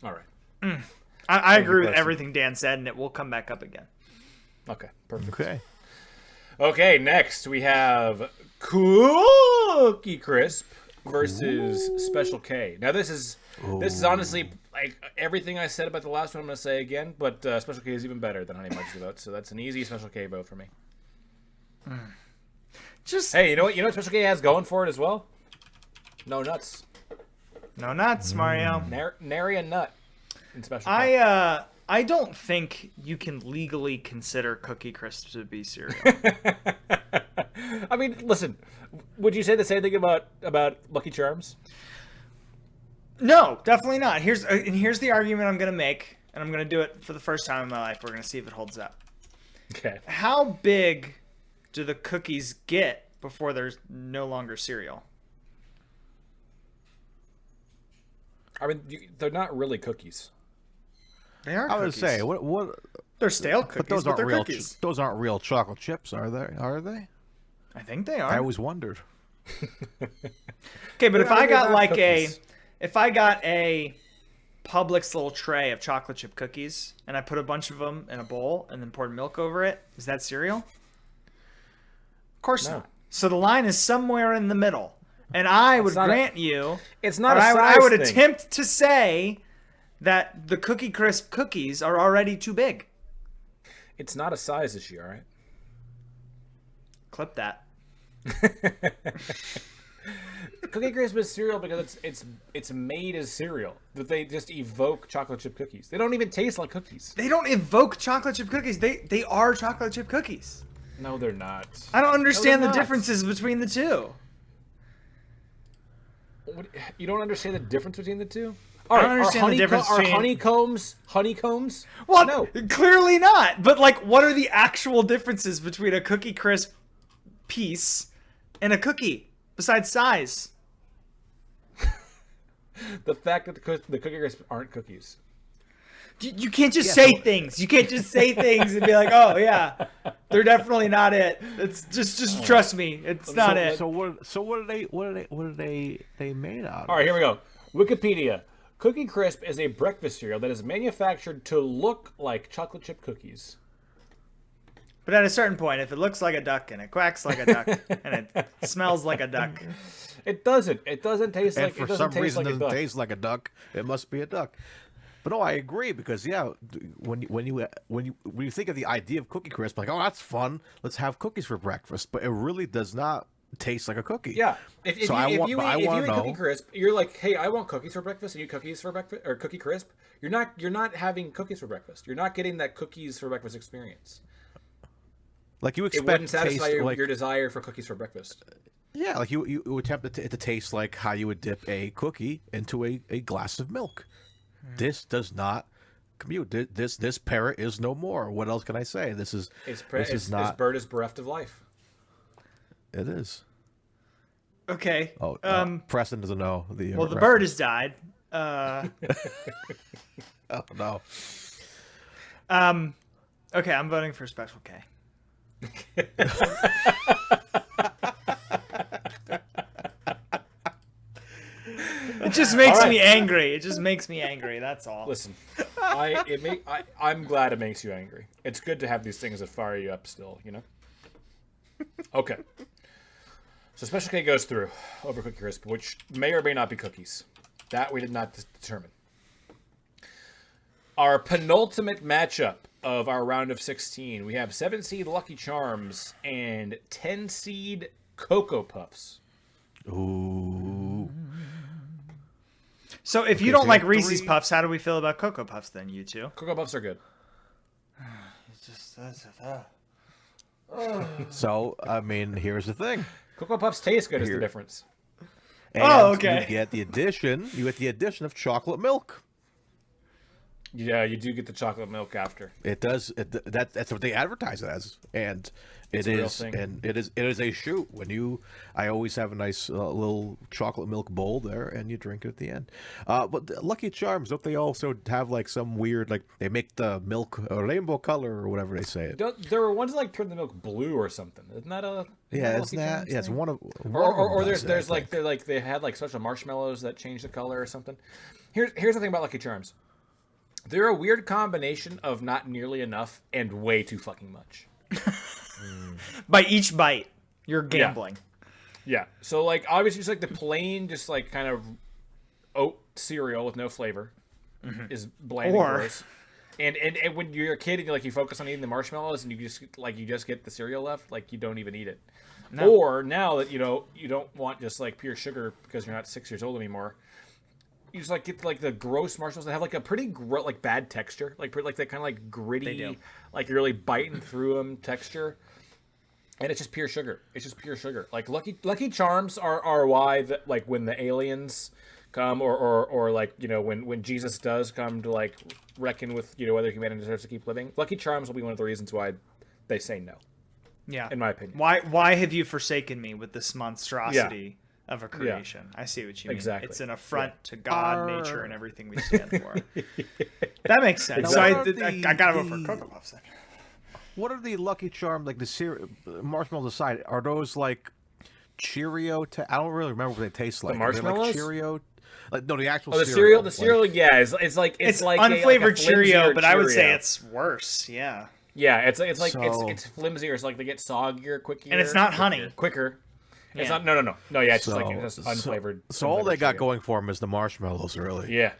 All right. I agree with everything Dan said, and it will come back up again. Okay, perfect. Okay, next we have Cookie Crisp versus Special K. Now this is honestly like everything I said about the last one. I'm going to say again, but Special K is even better than Honey Bunches of Oats, so that's an easy Special K vote for me. Hey, you know what Special K has going for it as well? No nuts. No nuts, Mario. Nary a nut in Special K. I don't think you can legally consider Cookie Crisp to be cereal. I mean, listen. Would you say the same thing about Lucky Charms? No, definitely not. Here's the argument I'm going to make, and I'm going to do it for the first time in my life. We're going to see if it holds up. Okay. How big do the cookies get before there's no longer cereal? I mean, they're not really cookies. They are. I would cookies. say what? They're stale cookies, but those aren't real. Cookies. Those aren't real chocolate chips, are they? Are they? I think they are. I always wondered. Okay, but if I got a Publix little tray of chocolate chip cookies and I put a bunch of them in a bowl and then poured milk over it, is that cereal? Of course not. So the line is somewhere in the middle. And I would grant you, it's not a size I would thing. attempt to say that the Cookie Crisp cookies are already too big. It's not a size issue, all right? Clip that. Cookie Crisp is cereal because it's made as cereal. That they just evoke chocolate chip cookies. They don't even taste like cookies. They don't evoke chocolate chip cookies. They are chocolate chip cookies. No, they're not. I don't understand the differences between the two. You don't understand the difference between the two? I don't understand the difference between... honeycombs? Well, no. Clearly not. But, like, what are the actual differences between a Cookie Crisp piece and a cookie, besides size? The fact that the Cookie Crisp aren't cookies. You can't just say things. You can't just say things and be like, "Oh yeah, they're definitely not it." It's just trust me, it's not it. So what are they made out of? All right, here we go. Wikipedia. Cookie Crisp is a breakfast cereal that is manufactured to look like chocolate chip cookies. But at a certain point, if it looks like a duck and it quacks like a duck and it smells like a duck, it doesn't. It doesn't taste like. And for some reason, it doesn't taste like a duck. It must be a duck. But no, I agree because when you think of the idea of Cookie Crisp, like, oh, that's fun. Let's have cookies for breakfast. But it really does not taste like a cookie. Yeah. If you eat Cookie Crisp, you're like, hey, I want cookies for breakfast. And you eat cookies for breakfast or Cookie Crisp. You're not having cookies for breakfast. You're not getting that cookies for breakfast experience. Like you expect, it wouldn't satisfy your desire for cookies for breakfast. Yeah, like you attempt it to taste like how you would dip a cookie into a glass of milk. This does not commute. This parrot is no more. What else can I say? This is not. This bird is bereft of life. It is. Okay. Oh, Preston doesn't know the. Well, the bird has died. Oh no. Okay, I'm voting for Special K. just makes me angry. It just makes me angry. That's all. Listen, I'm glad it makes you angry. It's good to have these things that fire you up still, you know? Okay. So Special K goes through Overcooked Crisp, which may or may not be cookies. That we did not determine. Our penultimate matchup of our round of 16, we have 7-seed Lucky Charms and 10-seed Cocoa Puffs. Ooh. So if you don't like Reese's Puffs, how do we feel about Cocoa Puffs then, you two? Cocoa Puffs are good. It's just So, I mean, here's the thing. Cocoa Puffs taste good is the difference. And okay. you get the addition of chocolate milk. Yeah, you do get the chocolate milk after. It does. That's what they advertise it as, and it is a shoot. I always have a nice little chocolate milk bowl there, and you drink it at the end. But the Lucky Charms, don't they also have like some weird, like they make the milk a rainbow color or whatever they say it? There were ones that like turn the milk blue or something. Isn't that a it's one of or them there's like they had like special marshmallows that change the color or something. Here's the thing about Lucky Charms. They're a weird combination of not nearly enough and way too fucking much. By each bite, you're gambling. Yeah. So like obviously just like the plain, just like kind of oat cereal with no flavor is bland and gross. And when you're a kid and you focus on eating the marshmallows and you just get the cereal left, like you don't even eat it. No. Or now that you don't want just like pure sugar because you're not 6 years old anymore. You just get the gross marshmallows that have like a pretty bad texture, like that kind of like gritty, like you're really biting through them texture, and it's just pure sugar. It's just pure sugar. Like Lucky Charms are why when the aliens come or when Jesus does come to like reckon with whether humanity deserves to keep living, Lucky Charms will be one of the reasons why they say no. Yeah, in my opinion. Why have you forsaken me with this monstrosity? Yeah. Of a creation. I see what you mean. Exactly. It's an affront to God, nature, and everything we stand for. That makes sense. So I gotta vote for Cocoa Puffs. What are the Lucky Charm, like the cereal, marshmallows aside, are those like Cheerio? I don't really remember what they taste like. The marshmallows? Like Cheerio? No, the actual cereal. The cereal, yeah, it's like unflavored Cheerio, but Cheerio. I would say it's worse. Yeah. Yeah, it's flimsier. It's like they get soggier, quicker, and it's not honey. Quicker. It's not. No. Yeah, it's just unflavored. So all they got going for them is the marshmallows, really. Yeah,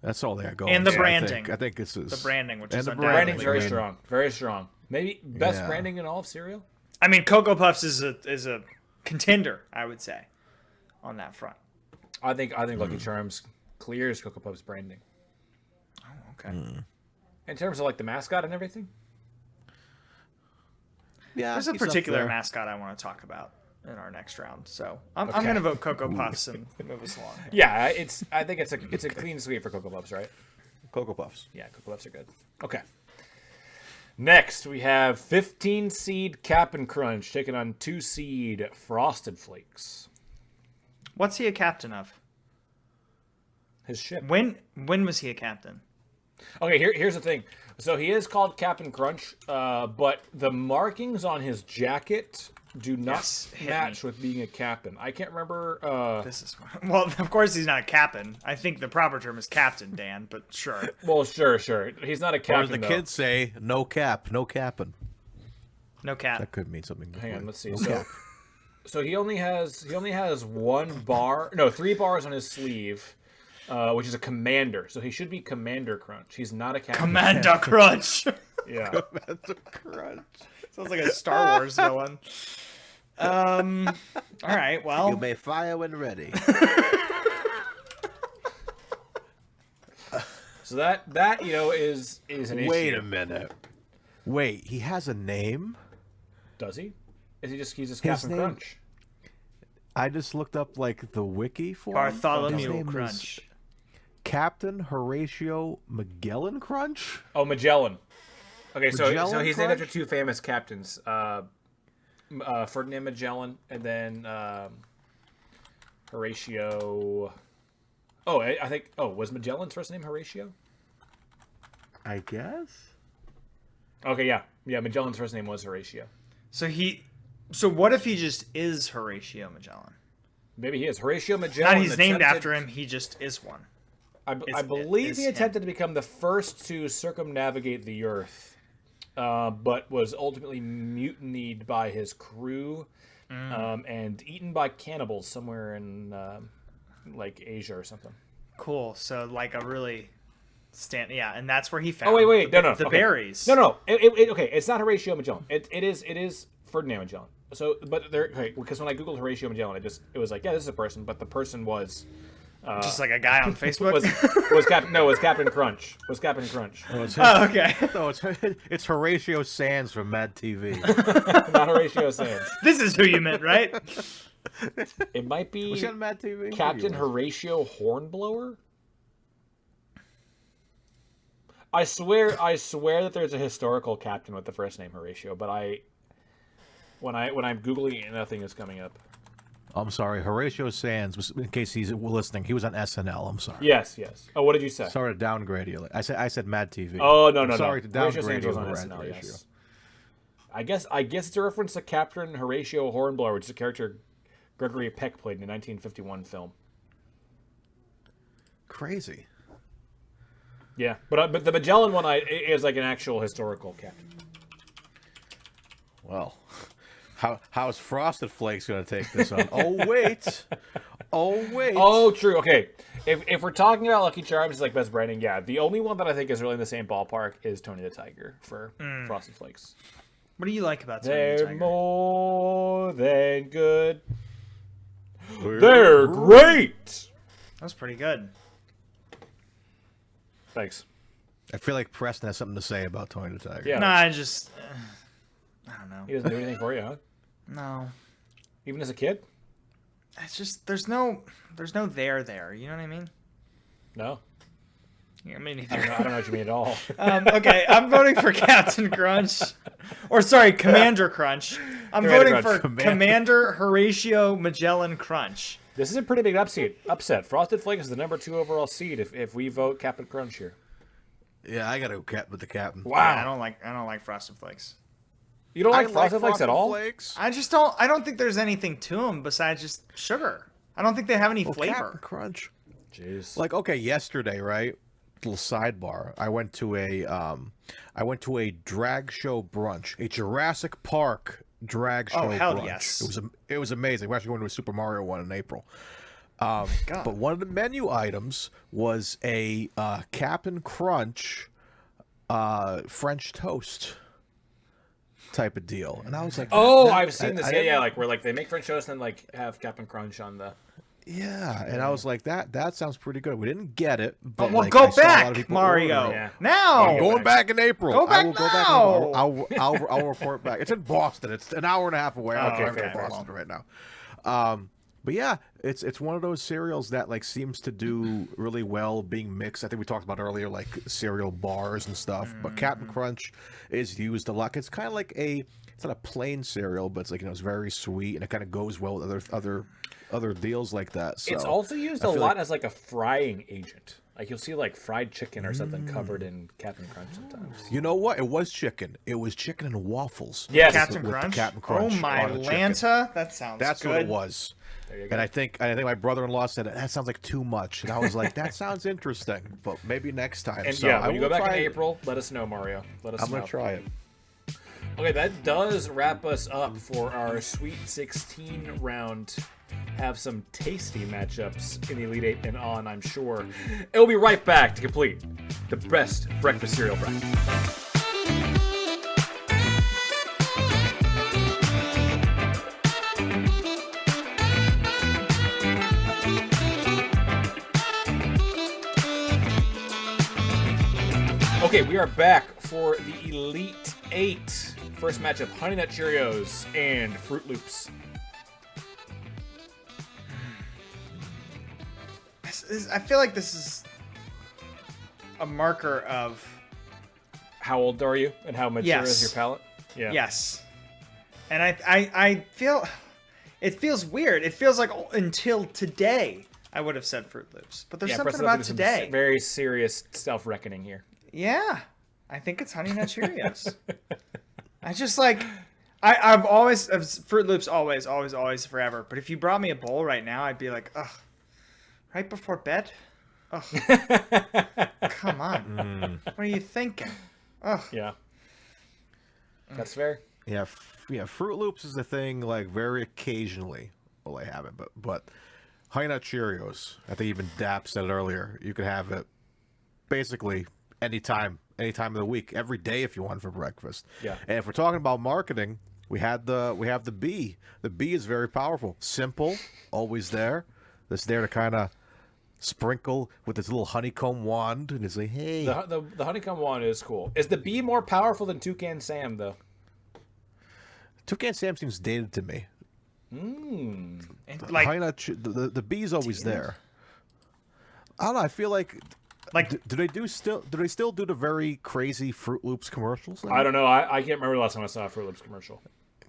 that's all they got going. And the branding. I think it's the branding, which is branding's very strong. Very strong. Maybe best branding in all of cereal. I mean, Cocoa Puffs is a contender, I would say, on that front. I think Lucky Charms clears Cocoa Puffs branding. Oh, okay. In terms of like the mascot and everything. Yeah, there's a particular mascot I want to talk about in our next round, so I'm going to vote Cocoa Puffs and move us along. Yeah, I think it's a clean sweep for Cocoa Puffs, right? Cocoa Puffs. Yeah, Cocoa Puffs are good. Okay. Next, we have 15-seed Cap'n Crunch taking on 2-seed Frosted Flakes. What's he a captain of? His ship. When was he a captain? Okay, here's the thing. So he is called Cap'n Crunch, but the markings on his jacket do not match with being a captain. I can't remember. Well, of course he's not a captain. I think the proper term is captain, Dan. But sure. Well, sure. He's not a captain. Or as the kids say, no cap, no capping. No cap. That could mean something. Hang on, let's see. So he only has 3 bars on his sleeve, which is a commander. So he should be Commander Crunch. He's not a captain. Commander Crunch. Yeah. Commander Crunch. Sounds like a Star Wars villain. All right, well. You may fire when ready. So that is an issue. Wait a minute. Wait, he has a name? Does he? He's just Cap'n Crunch? I just looked up the wiki for Bartholomew Crunch. Captain Horatio Magellan Crunch? Oh, Magellan. Okay, so he's named after 2 famous captains, Ferdinand Magellan, and then Horatio. Oh, I think. Oh, was Magellan's first name Horatio? I guess. Okay, yeah. Magellan's first name was Horatio. So what if he just is Horatio Magellan? Maybe he is. Horatio Magellan. Not he's named after him. He just is one. I believe he attempted to become the first to circumnavigate the Earth, but was ultimately mutinied by his crew and eaten by cannibals somewhere in like Asia or something. Cool. So like a really and that's where he found. Oh wait, no, the berries. No. Okay, it's not Horatio Magellan. It is Ferdinand Magellan. So, but because when I googled Horatio Magellan, it was like, yeah, this is a person, but the person was just like a guy on Facebook. was Captain Crunch. Was Captain Crunch? Oh, okay. No, it's Horatio Sands from Mad TV. Not Horatio Sands. This is who you meant, right? It might be Was he on Mad TV? Captain Horatio Hornblower. I swear that there's a historical captain with the first name Horatio, but when I'm googling it, nothing is coming up. I'm sorry, Horatio Sands. Was, in case he's listening, he was on SNL. I'm sorry. Yes. Oh, what did you say? Sorry to downgrade you. I said Mad TV. Oh no. Sorry to downgrade you. On SNL, yes. I guess it's a reference to Captain Horatio Hornblower, which is a character Gregory Peck played in a 1951 film. Crazy. Yeah, but the Magellan one is like an actual historical captain. Well, how's Frosted Flakes going to take this on? Oh wait. Oh, true. Okay, if we're talking about Lucky Charms as like best branding, yeah, the only one that I think is really in the same ballpark is Tony the Tiger for Frosted Flakes. What do you like about Tony They're the Tiger? more than good. They're great. That was pretty good. Thanks. I feel like Preston has something to say about Tony the Tiger. Yeah. No, I just I don't know. He doesn't do anything for you, huh? No. Even as a kid? It's just there's no there. You know what I mean? No. Yeah, me neither. I don't know what you mean at all. Okay, I'm voting for Captain Crunch. Or sorry, Commander Crunch. I'm voting for Commander Horatio Magellan Crunch. This is a pretty big upset. Frosted Flakes is the number 2 overall seed if we vote Captain Crunch here. Yeah, I got to go with the captain. Wow. Yeah, I don't like Frosted Flakes. You don't like Frosted Flakes at all? Flakes. I don't think there's anything to them besides just sugar. I don't think they have any flavor. Captain Crunch. Jeez. Like, okay, yesterday, right? Little sidebar. I went to a drag show brunch, a Jurassic Park drag show hell brunch. yes. It was amazing. We're actually going to a Super Mario one in April. But one of the menu items was a Captain Crunch French toast type of deal, and I was like, I've seen this. Yeah, like where like they make French toast and like have Captain Crunch on the. Yeah, and I was like, that sounds pretty good. We didn't get it, but well, like, go I saw a lot of back, people Mario. ordering it. Yeah. Now. I'm going back in April. Go back I will go back now. in April. I'll report back. It's in Boston. It's an hour and a half away. I'm Okay, in Boston right now. But yeah, it's one of those cereals that like seems to do really well being mixed. I think we talked about earlier, like cereal bars and stuff. But Captain Crunch is used a lot. It's kind of like it's not a plain cereal, but it's like it's very sweet and it kind of goes well with other deals like that. So It's also used a lot as like a frying agent. Like you'll see like fried chicken or something covered in Captain Crunch sometimes. You know what? It was chicken. It was chicken and waffles. Yes. Captain With the Crunch? Captain Crunch Oh my on the chicken. Lanta, that sounds That's good. what it was. There you go. And I think my brother-in-law said that sounds like too much, and I was like, that sounds interesting, but maybe next time. And so yeah, I when you will go back in try it. April, let us know, Mario. Let us know. I'm gonna try it. Okay, that does wrap us up for our Sweet 16 round. Have some tasty matchups in the Elite 8 and on, I'm sure. And we'll be right back to complete the best breakfast cereal bracket. Okay, we are back for the Elite 8. First matchup, Honey Nut Cheerios and Fruit Loops. I feel like this is a marker of How old are you and how mature is your palate? Yeah. yes, and I feel it feels weird. It feels like until today I would have said Fruit Loops, but there's something Preston, about there's some today. very serious self-reckoning here. Yeah, I think it's Honey Nut Cheerios. I just like I've always Fruit Loops always forever. But if you brought me a bowl right now, I'd be like, ugh, right before bed. Ugh, come on. What are you thinking? Ugh. Yeah, that's fair. Yeah, Fruit Loops is a thing. Like very occasionally, will I have it, but Honey Nut Cheerios. I think even Dap said it earlier. You could have it basically any time of the week, every day if you want for breakfast. Yeah. And if we're talking about marketing, we have the bee. The bee is very powerful, simple, always there. It's there to kind of sprinkle with its little honeycomb wand, and it's like, hey. The honeycomb wand is cool. Is the bee more powerful than Toucan Sam though? Toucan Sam seems dated to me. Like The bee's always there. I don't know. I feel like do they still do the very crazy Fruit Loops commercials now? I don't know. I can't remember the last time I saw a Fruit Loops commercial.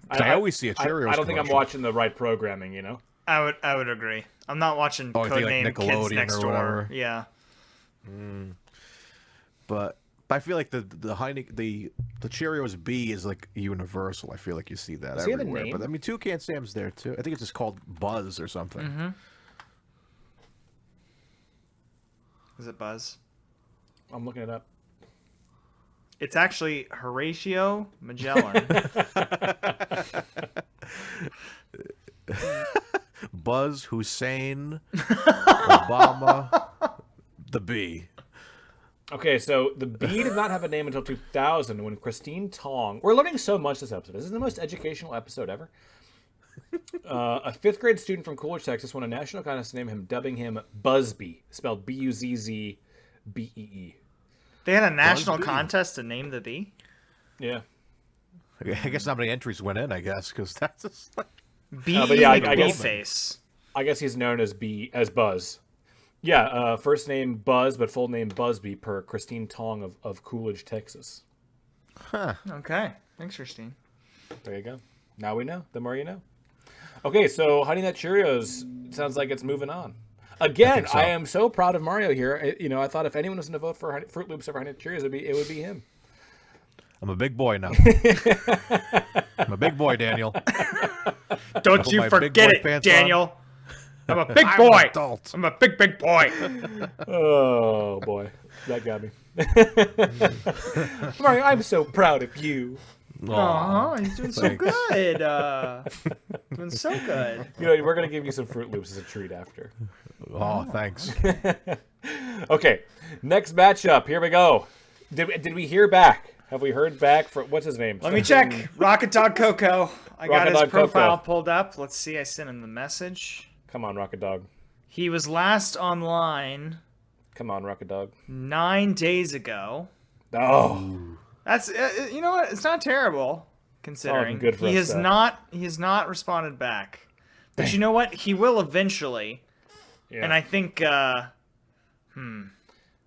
I always see a Cheerios. I don't think I'm watching the right programming. You know. I would agree. I'm not watching Codename like Kids Next or Door. whatever. Yeah. But I feel like the Cheerios bee is like universal. I feel like you see that Does he have a everywhere. name? But I mean, Toucan Sam's there too. I think it's just called Buzz or something. Mm-hmm. Is it Buzz? I'm looking it up. It's actually Horatio Magellan. Buzz Hussein Obama the bee. Okay, so the bee did not have a name until 2000 when Christine Tong... We're learning so much this episode. This is the most educational episode ever. A fifth grade student from Coolidge, Texas won a national contest to name him, dubbing him Buzzbee, spelled Buzzbee. They had a national contest to name the bee? Yeah. I guess not many entries went in, I guess, because that's just like... Bee I bee guess, face. I guess he's known as Buzz. Yeah, first name Buzz, but full name Buzzbee per Christine Tong of Coolidge, Texas. Huh. Okay. Interesting. There you go. Now we know. The more you know. Okay, so Honey Nut Cheerios sounds like it's moving on. Again, I am so proud of Mario here. You know, I thought if anyone was going to vote for Fruit Loops over Honey Nut Cheerios, it would be him. I'm a big boy now. I'm a big boy, Daniel. Don't you forget it, Daniel. I'm a big boy. I'm a big boy. Oh, boy. That got me. Mario, I'm so proud of you. Aw, he's doing so good. Doing so good. You know, we're going to give you some Fruit Loops as a treat after. Oh, thanks. Okay, next matchup. Here we go. Did we hear back? Have we heard back for what's his name? Let me check. Rocket Dog Coco. I got his Dog profile Coco. pulled up. Let's see. I sent him the message. Come on, Rocket Dog. He was last online Come on, Rocket Dog. 9 days ago. Oh, That's you know what? It's not terrible considering good for he us, has not responded back. But you know what? He will eventually. yeah. And I think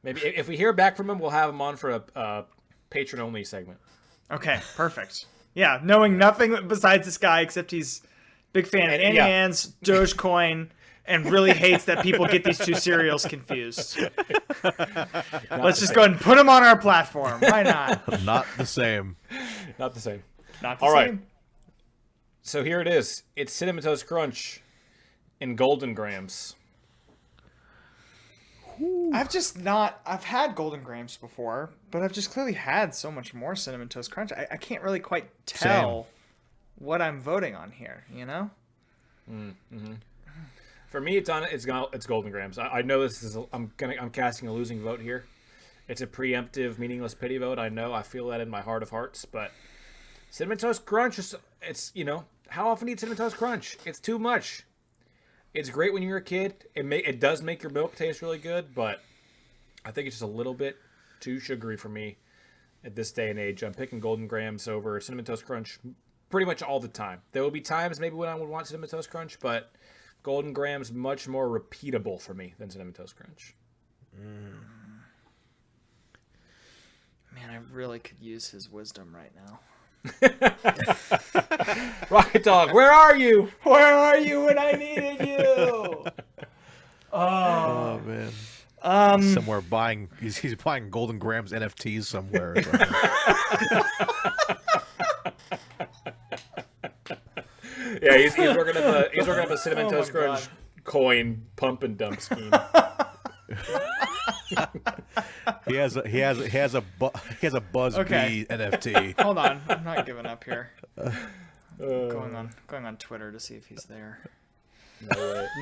Maybe if we hear back from him, we'll have him on for a patron-only segment. okay, perfect. Yeah, knowing nothing besides this guy except he's big fan of Annie Ann's, Dogecoin, and really hates that people get these two cereals confused. Let's just go ahead and put him on our platform. Why not? Not the same. Not the same. Not the All right. same. So here it is. It's Cinnamon Toast Crunch in Golden Grams. I've had Golden Grams before, but I've just clearly had so much more Cinnamon Toast Crunch. I can't really quite tell what I'm voting on here, you know? Mm-hmm. For me, it's Golden Grams. I know this is I'm casting a losing vote here. It's a preemptive, meaningless pity vote. I know. I feel that in my heart of hearts, but Cinnamon Toast Crunch it's you know, how often do you eat Cinnamon Toast Crunch? It's too much. It's great when you're a kid. It does make your milk taste really good, but I think it's just a little bit too sugary for me at this day and age. I'm picking Golden Grams over Cinnamon Toast Crunch pretty much all the time. There will be times maybe when I would want Cinnamon Toast Crunch, but Golden Grams much more repeatable for me than Cinnamon Toast Crunch. Man, I really could use his wisdom right now. Rocket Dog, where are you? Where are you when I needed you? Oh man. Somewhere buying he's buying Golden Grams NFTs somewhere. Or something. Yeah, he's working up a cinnamon toast crunch coin pump and dump scheme. He has a BuzzBee NFT. Hold on, I'm not giving up here. Going on Twitter to see if he's there.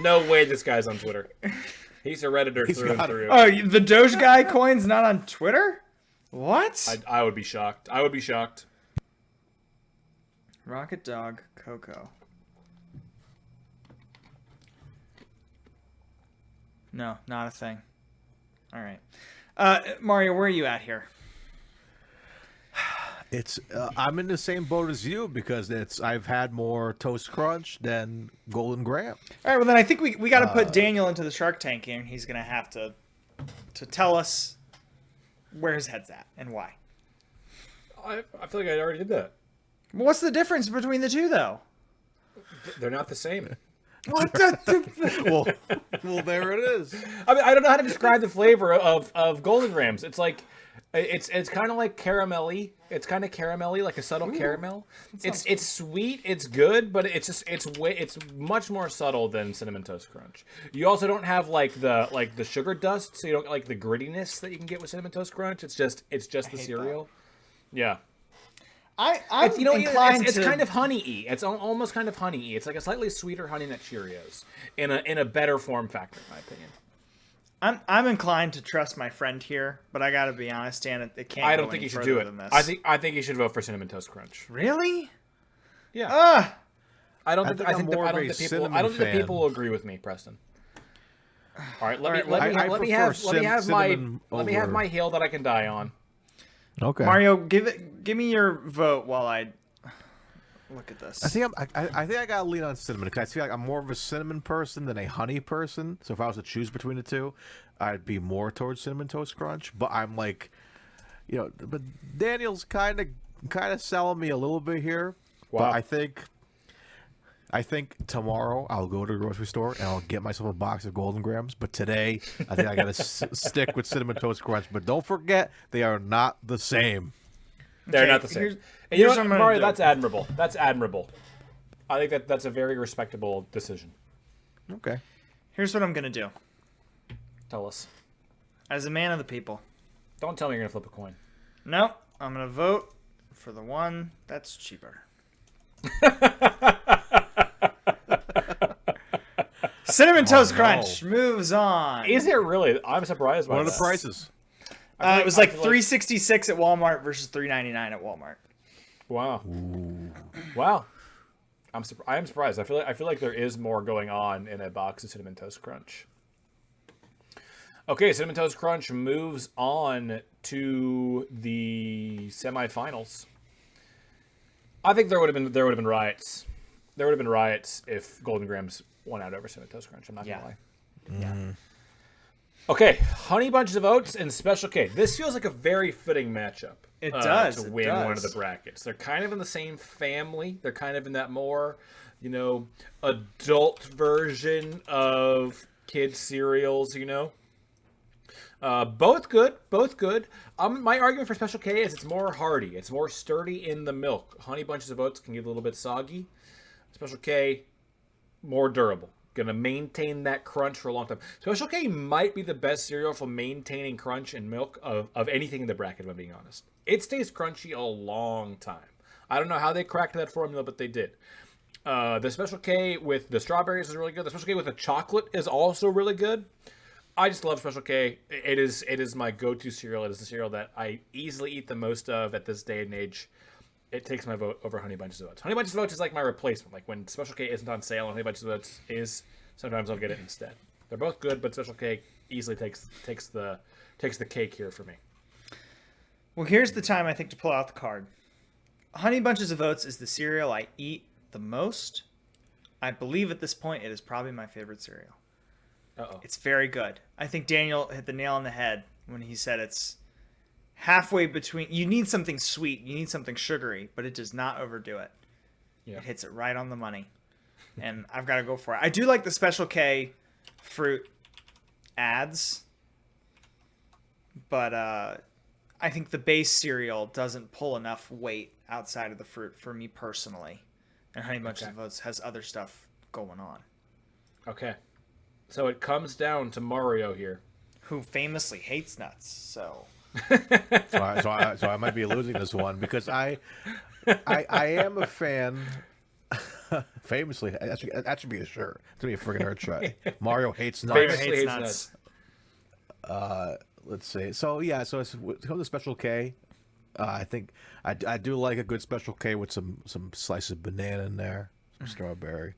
No way this guy's on Twitter. He's a Redditor through and through. Oh, the Doge guy coin's not on Twitter? What? I would be shocked. Rocket Dog Coco. No, not a thing. All right. Mario, where are you at here? It's I'm in the same boat as you because I've had more Toast Crunch than Golden Graham. All right, well then I think we got to put Daniel into the Shark Tank here, and he's going to have to tell us where his head's at and why. I feel like I already did that. What's the difference between the two, though? They're not the same. What well, there it is. I mean, I don't know how to describe the flavor of Golden Grams. It's like, it's kind of like caramelly. It's kind of caramelly, like a subtle caramel. It's sweet. It's good, but it's much more subtle than Cinnamon Toast Crunch. You also don't have like the sugar dust, so you don't get like the grittiness that you can get with Cinnamon Toast Crunch. It's just the cereal. That. Yeah. I'm inclined it's kind of honey-y. It's almost kind of honey-y. It's like a slightly sweeter Honey Nut Cheerios in a better form factor, in my opinion. I'm inclined to trust my friend here, but I gotta be honest, Dan. It can't. I don't think you should do it. I think you should vote for Cinnamon Toast Crunch. Really? Yeah. I don't think the people will agree with me, Preston. All right, let me have my hill that I can die on. Okay. Mario, give me your vote while I look at this. I think I gotta lean on cinnamon because I feel like I'm more of a cinnamon person than a honey person. So if I was to choose between the two, I'd be more towards Cinnamon Toast Crunch. But I'm like, but Daniel's kind of selling me a little bit here. Wow. But I think tomorrow I'll go to the grocery store and I'll get myself a box of Golden Grams. But today, I think I gotta stick with Cinnamon Toast Crunch. But don't forget, they are not the same. They're not the same. And you know what, Mario, that's admirable. That's admirable. I think that's a very respectable decision. Okay. Here's what I'm going to do. Tell us. As a man of the people. Don't tell me you're going to flip a coin. No, I'm going to vote for the one that's cheaper. Cinnamon Toast Crunch moves on. Is it really? I'm surprised by that. What are the prices? It was like $3.66 at Walmart versus $3.99 at Walmart. Wow. Ooh. Wow. I am surprised. I feel like there is more going on in a box of Cinnamon Toast Crunch. Okay, Cinnamon Toast Crunch moves on to the semifinals. I think there would have been riots. There would have been riots if Golden Grams won out over Cinnamon Toast Crunch. I'm not gonna lie. Yeah. Okay, Honey Bunches of Oats and Special K. This feels like a very fitting matchup. It does. To win one of the brackets. They're kind of in the same family. They're kind of in that more, adult version of kids cereals, Both good. My argument for Special K is it's more hearty. It's more sturdy in the milk. Honey Bunches of Oats can get a little bit soggy. Special K, more durable. Going to maintain that crunch for a long time. Special K might be the best cereal for maintaining crunch and milk of anything in the bracket, if I'm being honest. It stays crunchy a long time. I don't know how they cracked that formula, but they did. The Special K with the strawberries is really good. The Special K with the chocolate is also really good. I just love Special K. It is my go-to cereal. It is the cereal that I easily eat the most of at this day and age. It takes my vote over Honey Bunches of Oats. Honey Bunches of Oats is like my replacement. Like when Special K isn't on sale and Honey Bunches of Oats is, sometimes I'll get it instead. They're both good, but Special K easily takes the cake here for me. Well, here's the time I think to pull out the card. Honey Bunches of Oats is the cereal I eat the most. I believe at this point it is probably my favorite cereal. Uh-oh. It's very good. I think Daniel hit the nail on the head when he said it's halfway between. You need something sweet, you need something sugary, but it does not overdo it. Yeah. It hits it right on the money. And I've got to go for it. I do like the Special K fruit ads, but I think the base cereal doesn't pull enough weight outside of the fruit for me personally. And Honey Bunches of Oats has other stuff going on. Okay. So it comes down to Mario here. Who famously hates nuts, so... So I might be losing this one because I am a fan. Famously, that should be a shirt. It's gonna be a friggin' nerd shirt. Mario hates nuts. Famously hates nuts. Let's see. So yeah, so it's called the Special K. I think I do like a good Special K with some slices of banana in there, some strawberry.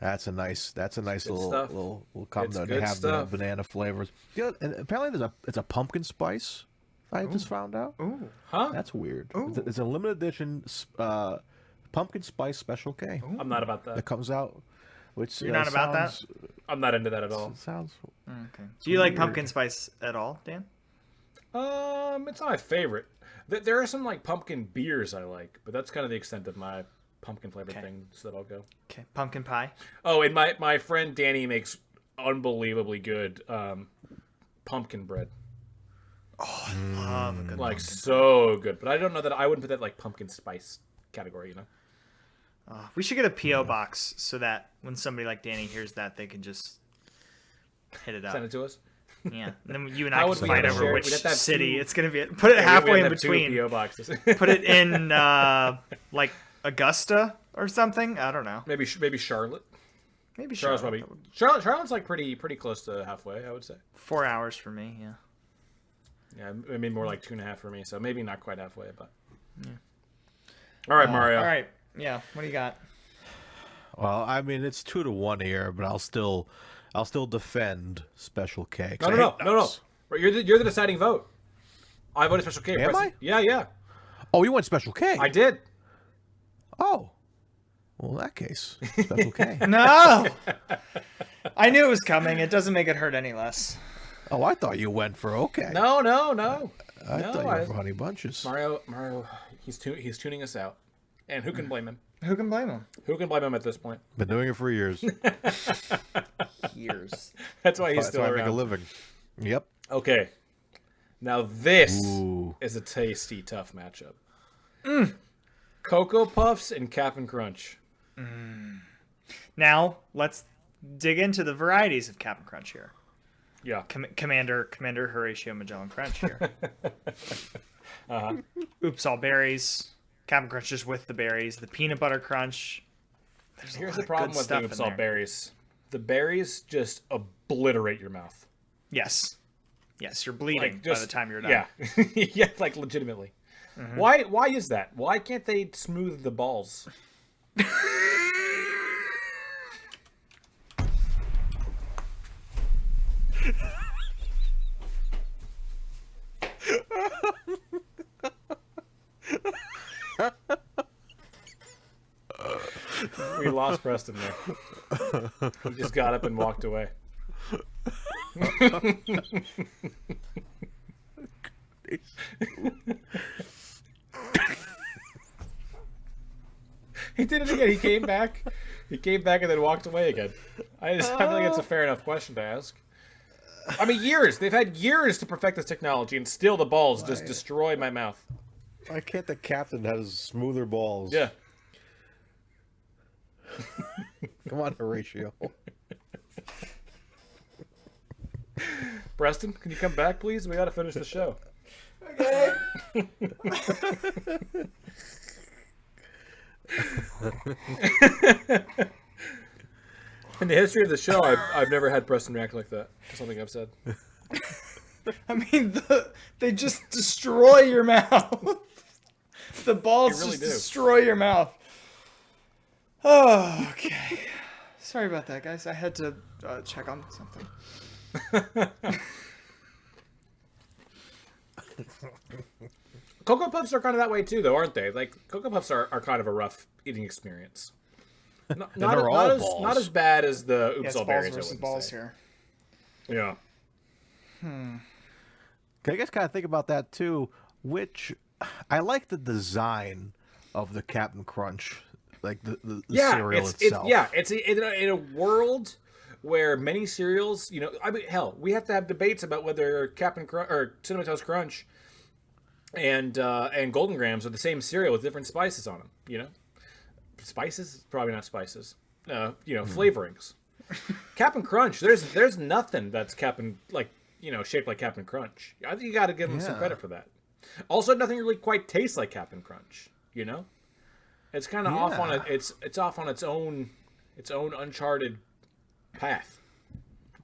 That's a nice little combo to have the banana flavors. Yeah, and apparently it's a pumpkin spice. I just found out. Ooh. Huh? That's weird. Ooh. It's a limited edition pumpkin spice Special K. Ooh. I'm not about that. That comes out. Which You're not about that? I'm not into that at all. Sounds. Okay. Do you like pumpkin spice at all, Dan? It's not my favorite. There are some like pumpkin beers I like, but that's kind of the extent of my pumpkin flavored things that I'll go. Okay. Pumpkin pie. Oh, and my friend Danny makes unbelievably good pumpkin bread. Oh, I love a good Like pumpkin so good, but I don't know that I wouldn't put that like pumpkin spice category. You know. We should get a P.O. box so that when somebody like Danny hears that, they can just hit it up. Send it to us. Yeah. And then you and I can would we fight have over shared- which we'd have to have city two- it's going to be. Put it halfway in between. PO boxes. Put it in like Augusta or something. I don't know. maybe Charlotte. Maybe Charlotte's Charlotte. probably Charlotte's like pretty close to halfway, I would say. 4 hours for me. Yeah. Yeah, I mean more like 2.5 for me, so maybe not quite halfway, but. Yeah. All right, Mario. All right. Yeah. What do you got? Well, I mean it's 2-1 here, but I'll still defend Special K. No. Right, you're the deciding vote. I voted Special K. Am Preston. I? Yeah. Oh, you went Special K. I did. Oh. Well, in that case, Special K. No. I knew it was coming. It doesn't make it hurt any less. Oh, I thought you went for okay. No. I thought you went for Honey Bunches. Mario, he's tuning us out, and who can blame him? Who can blame him? Who can blame him at this point? Been doing it for years. Years. That's why he's That's still why I make a around. living. Yep. Okay, now this Ooh. is a tasty, tough matchup. Cocoa Puffs and Cap'n Crunch. Now let's dig into the varieties of Cap'n Crunch here. Yeah. Commander Horatio Magellan Crunch here. Oops, all berries. Cap'n Crunch just with the berries. The peanut butter crunch. Here's the problem with the Oops All Berries. The berries just obliterate your mouth. Yes, you're bleeding Like, by the time you're done. Yeah, yeah, like legitimately. Why is that? Why can't they smooth the balls? We lost Preston there. He just got up and walked away. He did it again. He came back. He came back and then walked away again. I feel like it's a fair enough question to ask. I mean, years. They've had years to perfect this technology, and still the balls just destroy my mouth. Why can't the captain have smoother balls? Yeah. Come on, Horatio. Preston, can you come back, please? We got to finish the show. Okay. In the history of the show, I've never had Preston react like that to something I've said. I mean, they just destroy your mouth. The balls really just do. destroy your mouth. Oh, okay. Sorry about that, guys. I had to check on something. Cocoa Puffs are kind of that way too, though, aren't they? Like, Cocoa Puffs are kind of a rough eating experience. Not as bad as the Oops Yes, All balls Berries. I versus wouldn't balls say. here. Yeah. I guess kind of think about that too. Which I like the design of the Cap'n Crunch, like the cereal itself. It's in a world where many cereals, I mean, hell, we have to have debates about whether Cap'n Crunch or Cinnamon Toast Crunch and Golden Grams are the same cereal with different spices on them. spices? Probably not spices. Flavorings. Cap'n Crunch. There's nothing that's shaped like Cap'n Crunch. I think you got to give them some credit for that. Also, nothing really quite tastes like Cap'n Crunch. It's kind of off on it's off on its own uncharted path.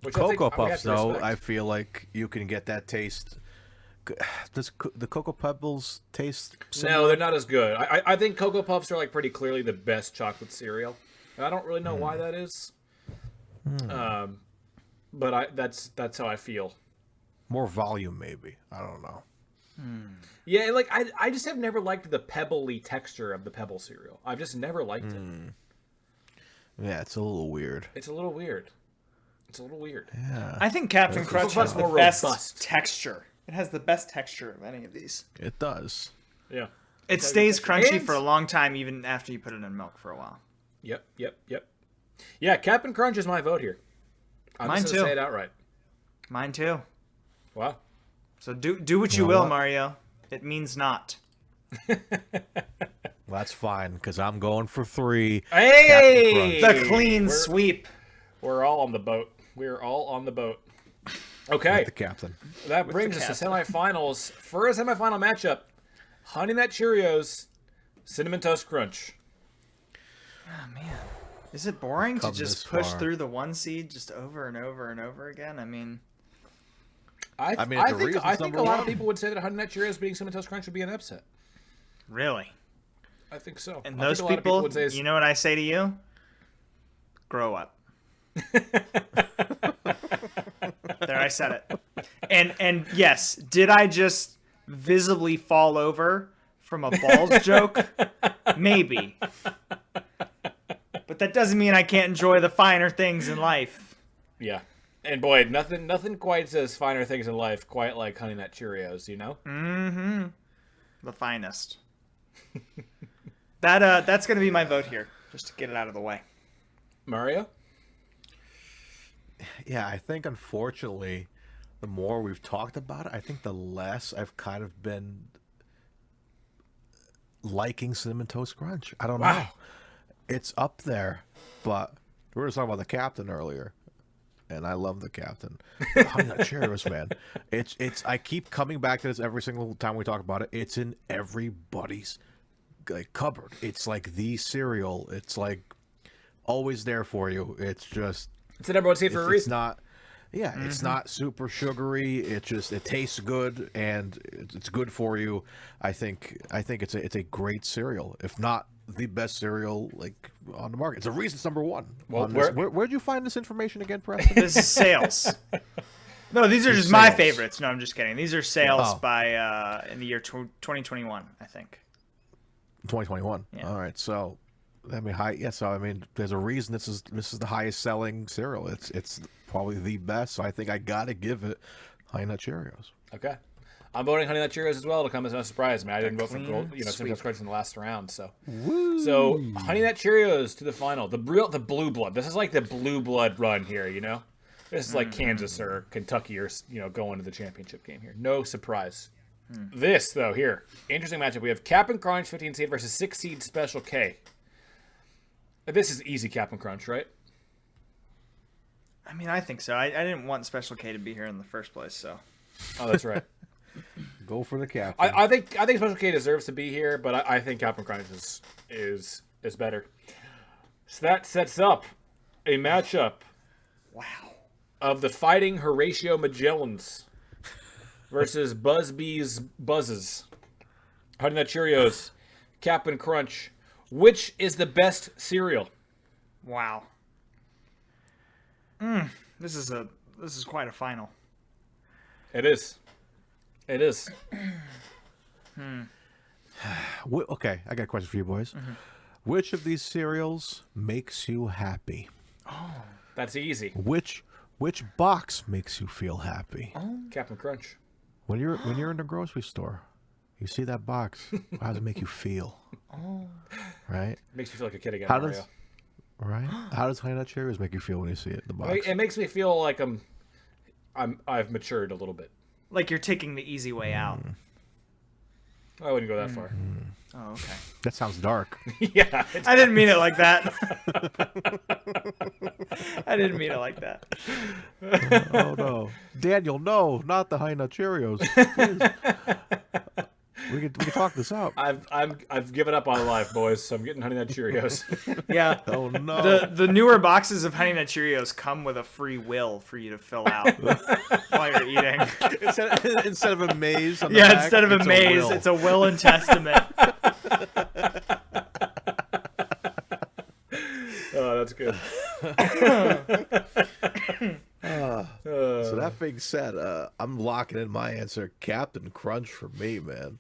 Which Cocoa Puffs, though, I feel like you can get that taste. Does the Cocoa Pebbles taste similar? No, they're not as good. I think Cocoa Puffs are pretty clearly the best chocolate cereal. And I don't really know why that is. But that's how I feel. More volume, maybe. I don't know. Yeah, I just have never liked the pebbly texture of the Pebble cereal. I've just never liked it. Yeah, it's a little weird. It's a little weird. Yeah. I think Captain Crunch has the best robust texture. It has the best texture of any of these. It does. Yeah. It stays crunchy for a long time, even after you put it in milk for a while. Yep. Yeah, Cap'n Crunch is my vote here. I'm Mine just too. gonna say it outright. Mine too. Wow. So do what you will, Mario. It means not. That's fine, because I'm going for 3. Hey! The clean sweep. We're all on the boat. Okay. With the captain. That brings us to semifinals. First semifinal matchup: Honey Nut Cheerios, Cinnamon Toast Crunch. Oh man, is it boring to just push far. through the one seed just over and over and over again? I mean, I think a lot of people would say that Honey Nut Cheerios beating Cinnamon Toast Crunch would be an upset. really? I think so. And I those think a lot of people, would say you know what I say to you? Grow up. There, I said it. And yes, did I just visibly fall over from a balls joke? Maybe. But that doesn't mean I can't enjoy the finer things in life. Yeah. And boy, nothing quite says finer things in life quite like Honey Nut Cheerios, Mm-hmm. The finest. That's gonna be my vote here, just to get it out of the way. Mario? Yeah, I think unfortunately, the more we've talked about it, I think the less I've kind of been liking Cinnamon Toast Crunch. I don't know. It's up there, but we were talking about the captain earlier, and I love the captain. Honey Nut Cheerios, man. It's. I keep coming back to this every single time we talk about it. It's in everybody's cupboard. It's like the cereal. It's always there for you. It's just. It's an everyone's for a reason. It's not. Yeah, it's not super sugary. It tastes good and it's good for you. I think it's a great cereal, if not the best cereal on the market. It's a reason it's number 1. Well, where'd you find this information again, Preston? This is sales. No, these are just my favorites. No, I'm just kidding. These are sales by in the year 2021, I think. 2021. Yeah. All right, so. I mean, there's a reason this is the highest selling cereal. It's probably the best. So I think I gotta give it Honey Nut Cheerios. Okay, I'm voting Honey Nut Cheerios as well. It'll come as no surprise. I mean, I didn't vote for Cinnamon Toast Crunch in the last round. So, Woo! Honey Nut Cheerios to the final. The blue blood. This is like the blue blood run here. This is like Kansas or Kentucky or going to the championship game here. No surprise. This though here, interesting matchup. We have Cap'n Crunch 15 seed versus 6 seed Special K. This is easy Cap'n Crunch, right? I mean, I think so. I didn't want Special K to be here in the first place, so. Oh, that's right. Go for the captain. I think Special K deserves to be here, but I think Cap'n Crunch is better. So that sets up a matchup. Wow. Of the Fighting Horatio Magellans versus Busby's Buzzes. Honey Nut Cheerios, Cap'n Crunch. Which is the best cereal? Wow. This is quite a final. It is. Okay, I got a question for you boys. Which of these cereals makes you happy? Oh, that's easy. Which box makes you feel happy? Cap'n Crunch. When you're in the grocery store, you see that box. How does it make you feel? Right? Makes me feel like a kid again. Right? How does Honey Nut Cheerios make you feel when you see it in the box? It makes me feel like I've matured a little bit. Like you're taking the easy way out. I wouldn't go that far. Oh, okay. That sounds dark. Yeah. I didn't mean it like that. I didn't mean it like that. Oh no, Daniel, no, not the High Nut Cheerios. Jeez. We can talk this out. I've given up on life, boys. So I'm getting Honey Nut Cheerios. Yeah. Oh no. The newer boxes of Honey Nut Cheerios come with a free will for you to fill out while you're eating. Instead of a maze. On the Yeah, back, instead of a maze, it's a will and testament. Oh, that's good. So that being said, I'm locking in my answer, Captain Crunch for me, man.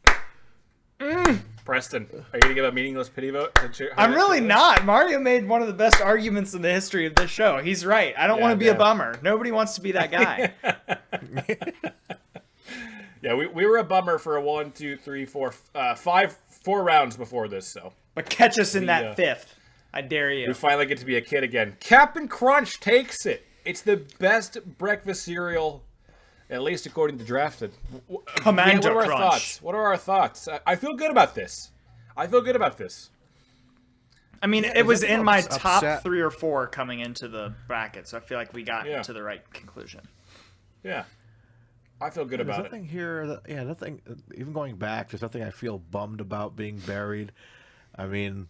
Preston, are you gonna give a meaningless pity vote? I'm really not. Mario made one of the best arguments in the history of this show. He's right. I don't want to be a bummer. Nobody wants to be that guy. Yeah, we were a bummer for a 4 rounds before this, so. But catch us in that fifth. I dare you. We finally get to be a kid again. Captain Crunch takes it. It's the best breakfast cereal, at least according to Drafted. Commander what are our Crunch. thoughts? What are our thoughts? I feel good about this. I mean, it was in my upset. top 3 or 4 coming into the bracket, so I feel like we got to the right conclusion. Yeah. I feel good about nothing here. Nothing. Even going back, there's nothing I feel bummed about being buried. I mean,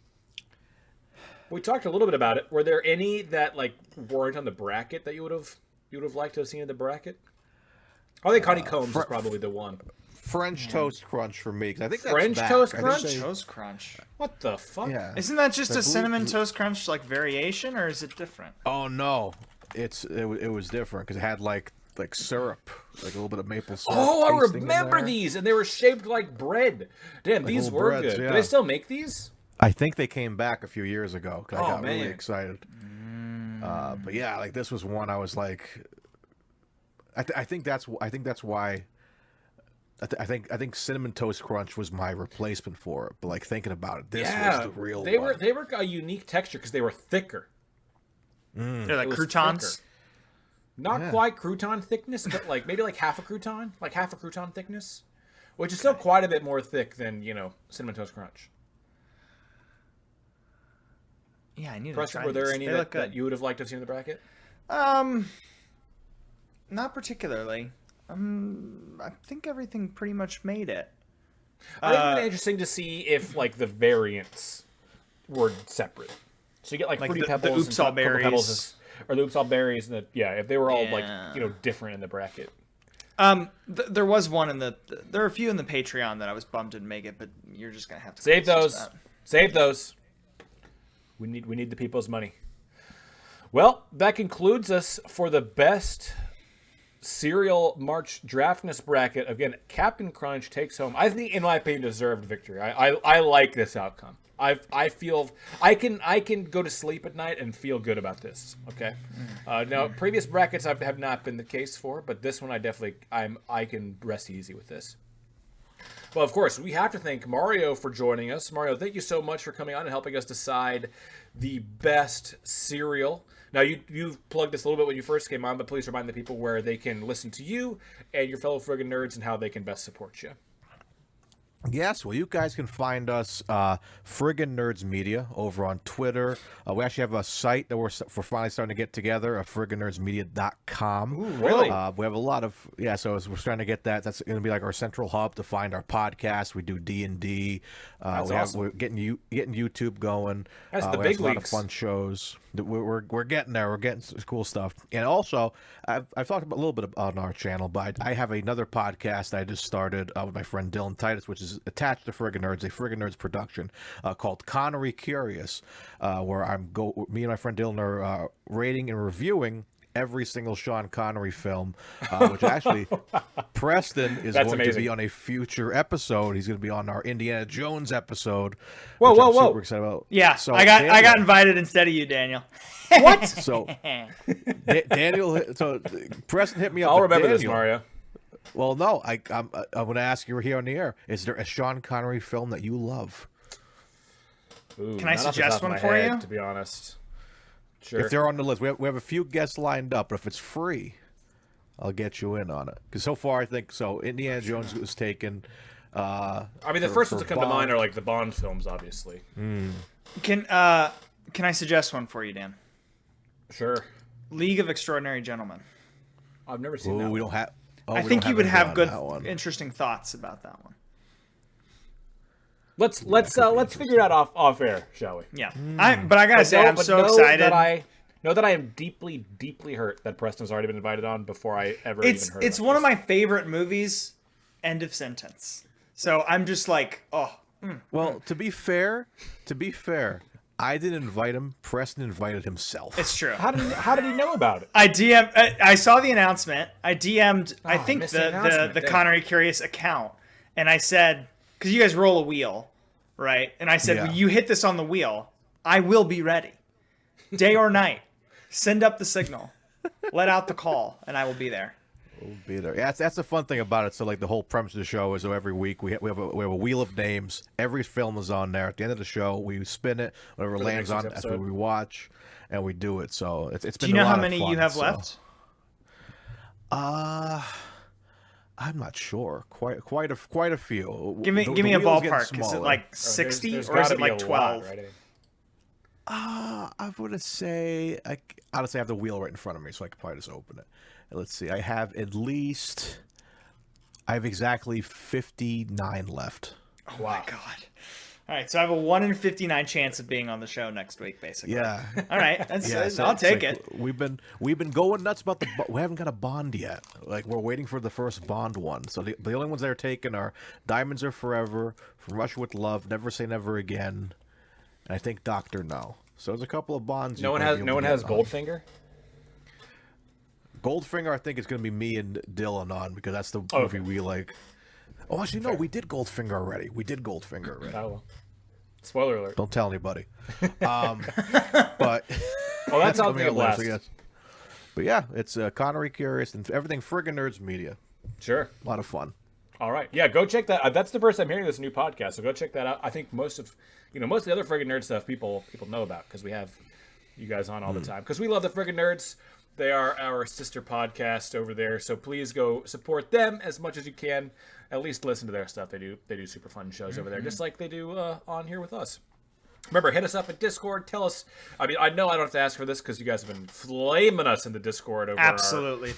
We talked a little bit about it. Were there any that weren't on the bracket that you would have liked to have seen in the bracket? I think Honeycombs is probably the one. French Toast Crunch for me, because I think that's French back. Toast I think Crunch? they- Toast Crunch. What the fuck? Yeah. Isn't that just I a believe- Cinnamon Toast Crunch variation, or is it different? Oh no, it was different because it had like syrup, like a little bit of maple syrup. Oh, I tasting in remember there. these, and they were shaped like bread. Damn, these little were breads, good. yeah. Do they still make these? I think they came back a few years ago. 'Cause I got really man. excited. But yeah, this was one I was like, I think that's why. I think Cinnamon Toast Crunch was my replacement for it. But thinking about it, this was the real they one. They were a unique texture because they were thicker. They're like It was croutons. thicker. Not quite crouton thickness, but maybe half a crouton thickness, which is still quite a bit more thick than Cinnamon Toast Crunch. Yeah, I need to Preston, try were there these. any They look that good. you would have liked to have seen in the bracket? Not particularly. I think everything pretty much made it. I think it would be interesting to see if the variants were separate. So you get Fruity the Pebbles, Oops and All Cocoa Berries. Pebbles, or the Oops All Berries, and if they were all Yeah. different in the bracket. There was one in the. There are a few in the Patreon that I was bummed didn't make it, but you're just gonna have to Save concede those. that. Save those. We need the people's money. Well, that concludes us for the best cereal March draftness bracket. Again, Captain Crunch takes home, I think, in my opinion, deserved victory. I like this outcome. I feel I can go to sleep at night and feel good about this. Okay. Now, previous brackets have not been the case for, but this one I can rest easy with this. Well, of course, we have to thank Mario for joining us. Mario, thank you so much for coming on and helping us decide the best cereal. Now, you plugged this a little bit when you first came on, but please remind the people where they can listen to you and your fellow Friggin Nerds and how they can best support you. Yes, well, you guys can find us Friggin Nerds Media over on Twitter. We actually have a site that we're finally starting to get together, FrigginNerdsMedia.com. Ooh, really? We have a lot of, so we're starting to get that. That's going to be our central hub to find our podcast. We do D&D. Awesome. We're getting YouTube going. That's the we big have a lot of leagues. fun shows. We're getting there. We're getting some cool stuff. And also, I've talked about a little bit on our channel, but I have another podcast I just started with my friend Dylan Titus, which is attached to Friggin Nerds, a Friggin Nerds production called Connery Curious, where me and my friend Dylan are rating and reviewing every single Sean Connery film, which actually Preston is That's going amazing. to be on a future episode. He's going to be on our Indiana Jones episode. Whoa, which whoa, I'm whoa. super excited about. Yeah, So I got Daniel- invited instead of you, Daniel. What? So Daniel, so Preston hit me up. I'll with remember this, Daniel. Mario. Well, no, I'm going to ask you here on the air. Is there a Sean Connery film that you love? Ooh, Can I not off the suggest top of one my for head, you? to be honest. Sure. If they're on the list, we have a few guests lined up, but if it's free, I'll get you in on it. Because so far, I think so. Indiana Jones was taken. I mean, the first ones that come to mind are like the Bond films, obviously. Can I suggest one for you, Dan? Sure. League of Extraordinary Gentlemen. I've never seen that. We don't have. I think you would have good, interesting thoughts about that one. Let's figure it out off air, shall we? Yeah. But I gotta say, I'm so excited. Know that I am deeply, deeply hurt that Preston's already been invited on before I ever even heard. It's one of my favorite movies. End of sentence. So I'm just like, oh. Well, to be fair, I didn't invite him. Preston invited himself. It's true. How did he know about it? I saw the announcement. I DM'd, I think, the Connery Curious account. And I said, because you guys roll a wheel, right? And I said, Yeah. Well, you hit this on the wheel, I will be ready. Day or night. Send up the signal. Let out the call, and I will be there. We'll be there. Yeah, that's the fun thing about it. So, like, the whole premise of the show is, so every week we have a wheel of names. Every film is on there. At the end of the show, we spin it. Whatever lands on, that's what we watch, and we do it. So it's been. Do you know how many you have left? I'm not sure. Quite a few. Give me a ballpark. Is it like 60 or is it like 12? Right? I would say, honestly, I have the wheel right in front of me, so I could probably just open it. And let's see. I have exactly 59 left. Oh my god! All right, so I have a 1 in 59 chance of being on the show next week, basically. Yeah. All right, I'll take it. We've been going nuts about we haven't got a Bond yet. Like, we're waiting for the first Bond one. So the only ones that are taken are Diamonds Are Forever, From Russia with Love, Never Say Never Again, and I think Doctor No. So there's a couple of Bonds. No one has Goldfinger. Goldfinger, I think, is going to be me and Dylan on, because that's the movie we like. Oh, actually, no, we did Goldfinger already. Oh, well. Spoiler alert. Don't tell anybody. But well, that's on the last. So yes. But yeah, it's Connery Curious and everything Friggin Nerds Media. Sure. A lot of fun. All right. Yeah, go check that. That's the first time hearing this new podcast, so go check that out. I think most of the other Friggin Nerd stuff people know about, because we have you guys on all the time. Because we love the Friggin Nerds. They are our sister podcast over there, so please go support them as much as you can. At least listen to their stuff. They do super fun shows over there, just like they do on here with us. Remember, hit us up at Discord. Tell us. I mean, I know I don't have to ask for this because you guys have been flaming us in the Discord over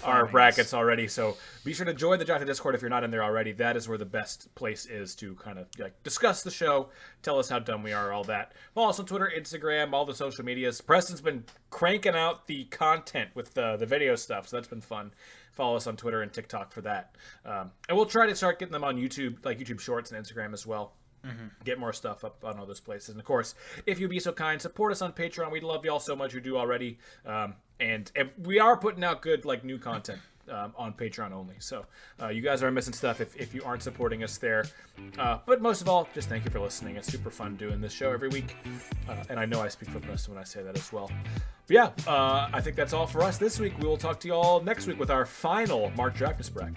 our brackets already. So be sure to join the Drafted Discord if you're not in there already. That is where the best place is to kind of discuss the show. Tell us how dumb we are, all that. Follow us on Twitter, Instagram, all the social medias. Preston's been cranking out the content with the video stuff, so that's been fun. Follow us on Twitter and TikTok for that. And we'll try to start getting them on YouTube, like YouTube Shorts and Instagram as well. Get more stuff up on all those places. And of course, if you'd be so kind, support us on Patreon. We love y'all so much. You do already. And we are putting out good new content on Patreon only. So you guys are missing stuff if you aren't supporting us there. But most of all, just thank you for listening. It's super fun doing this show every week. And I know I speak for Preston when I say that as well. But yeah, I think that's all for us this week. We will talk to you all next week with our final Mark Draftus bracket.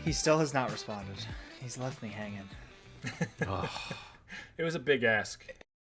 He still has not responded. He's left me hanging. It was a big ask.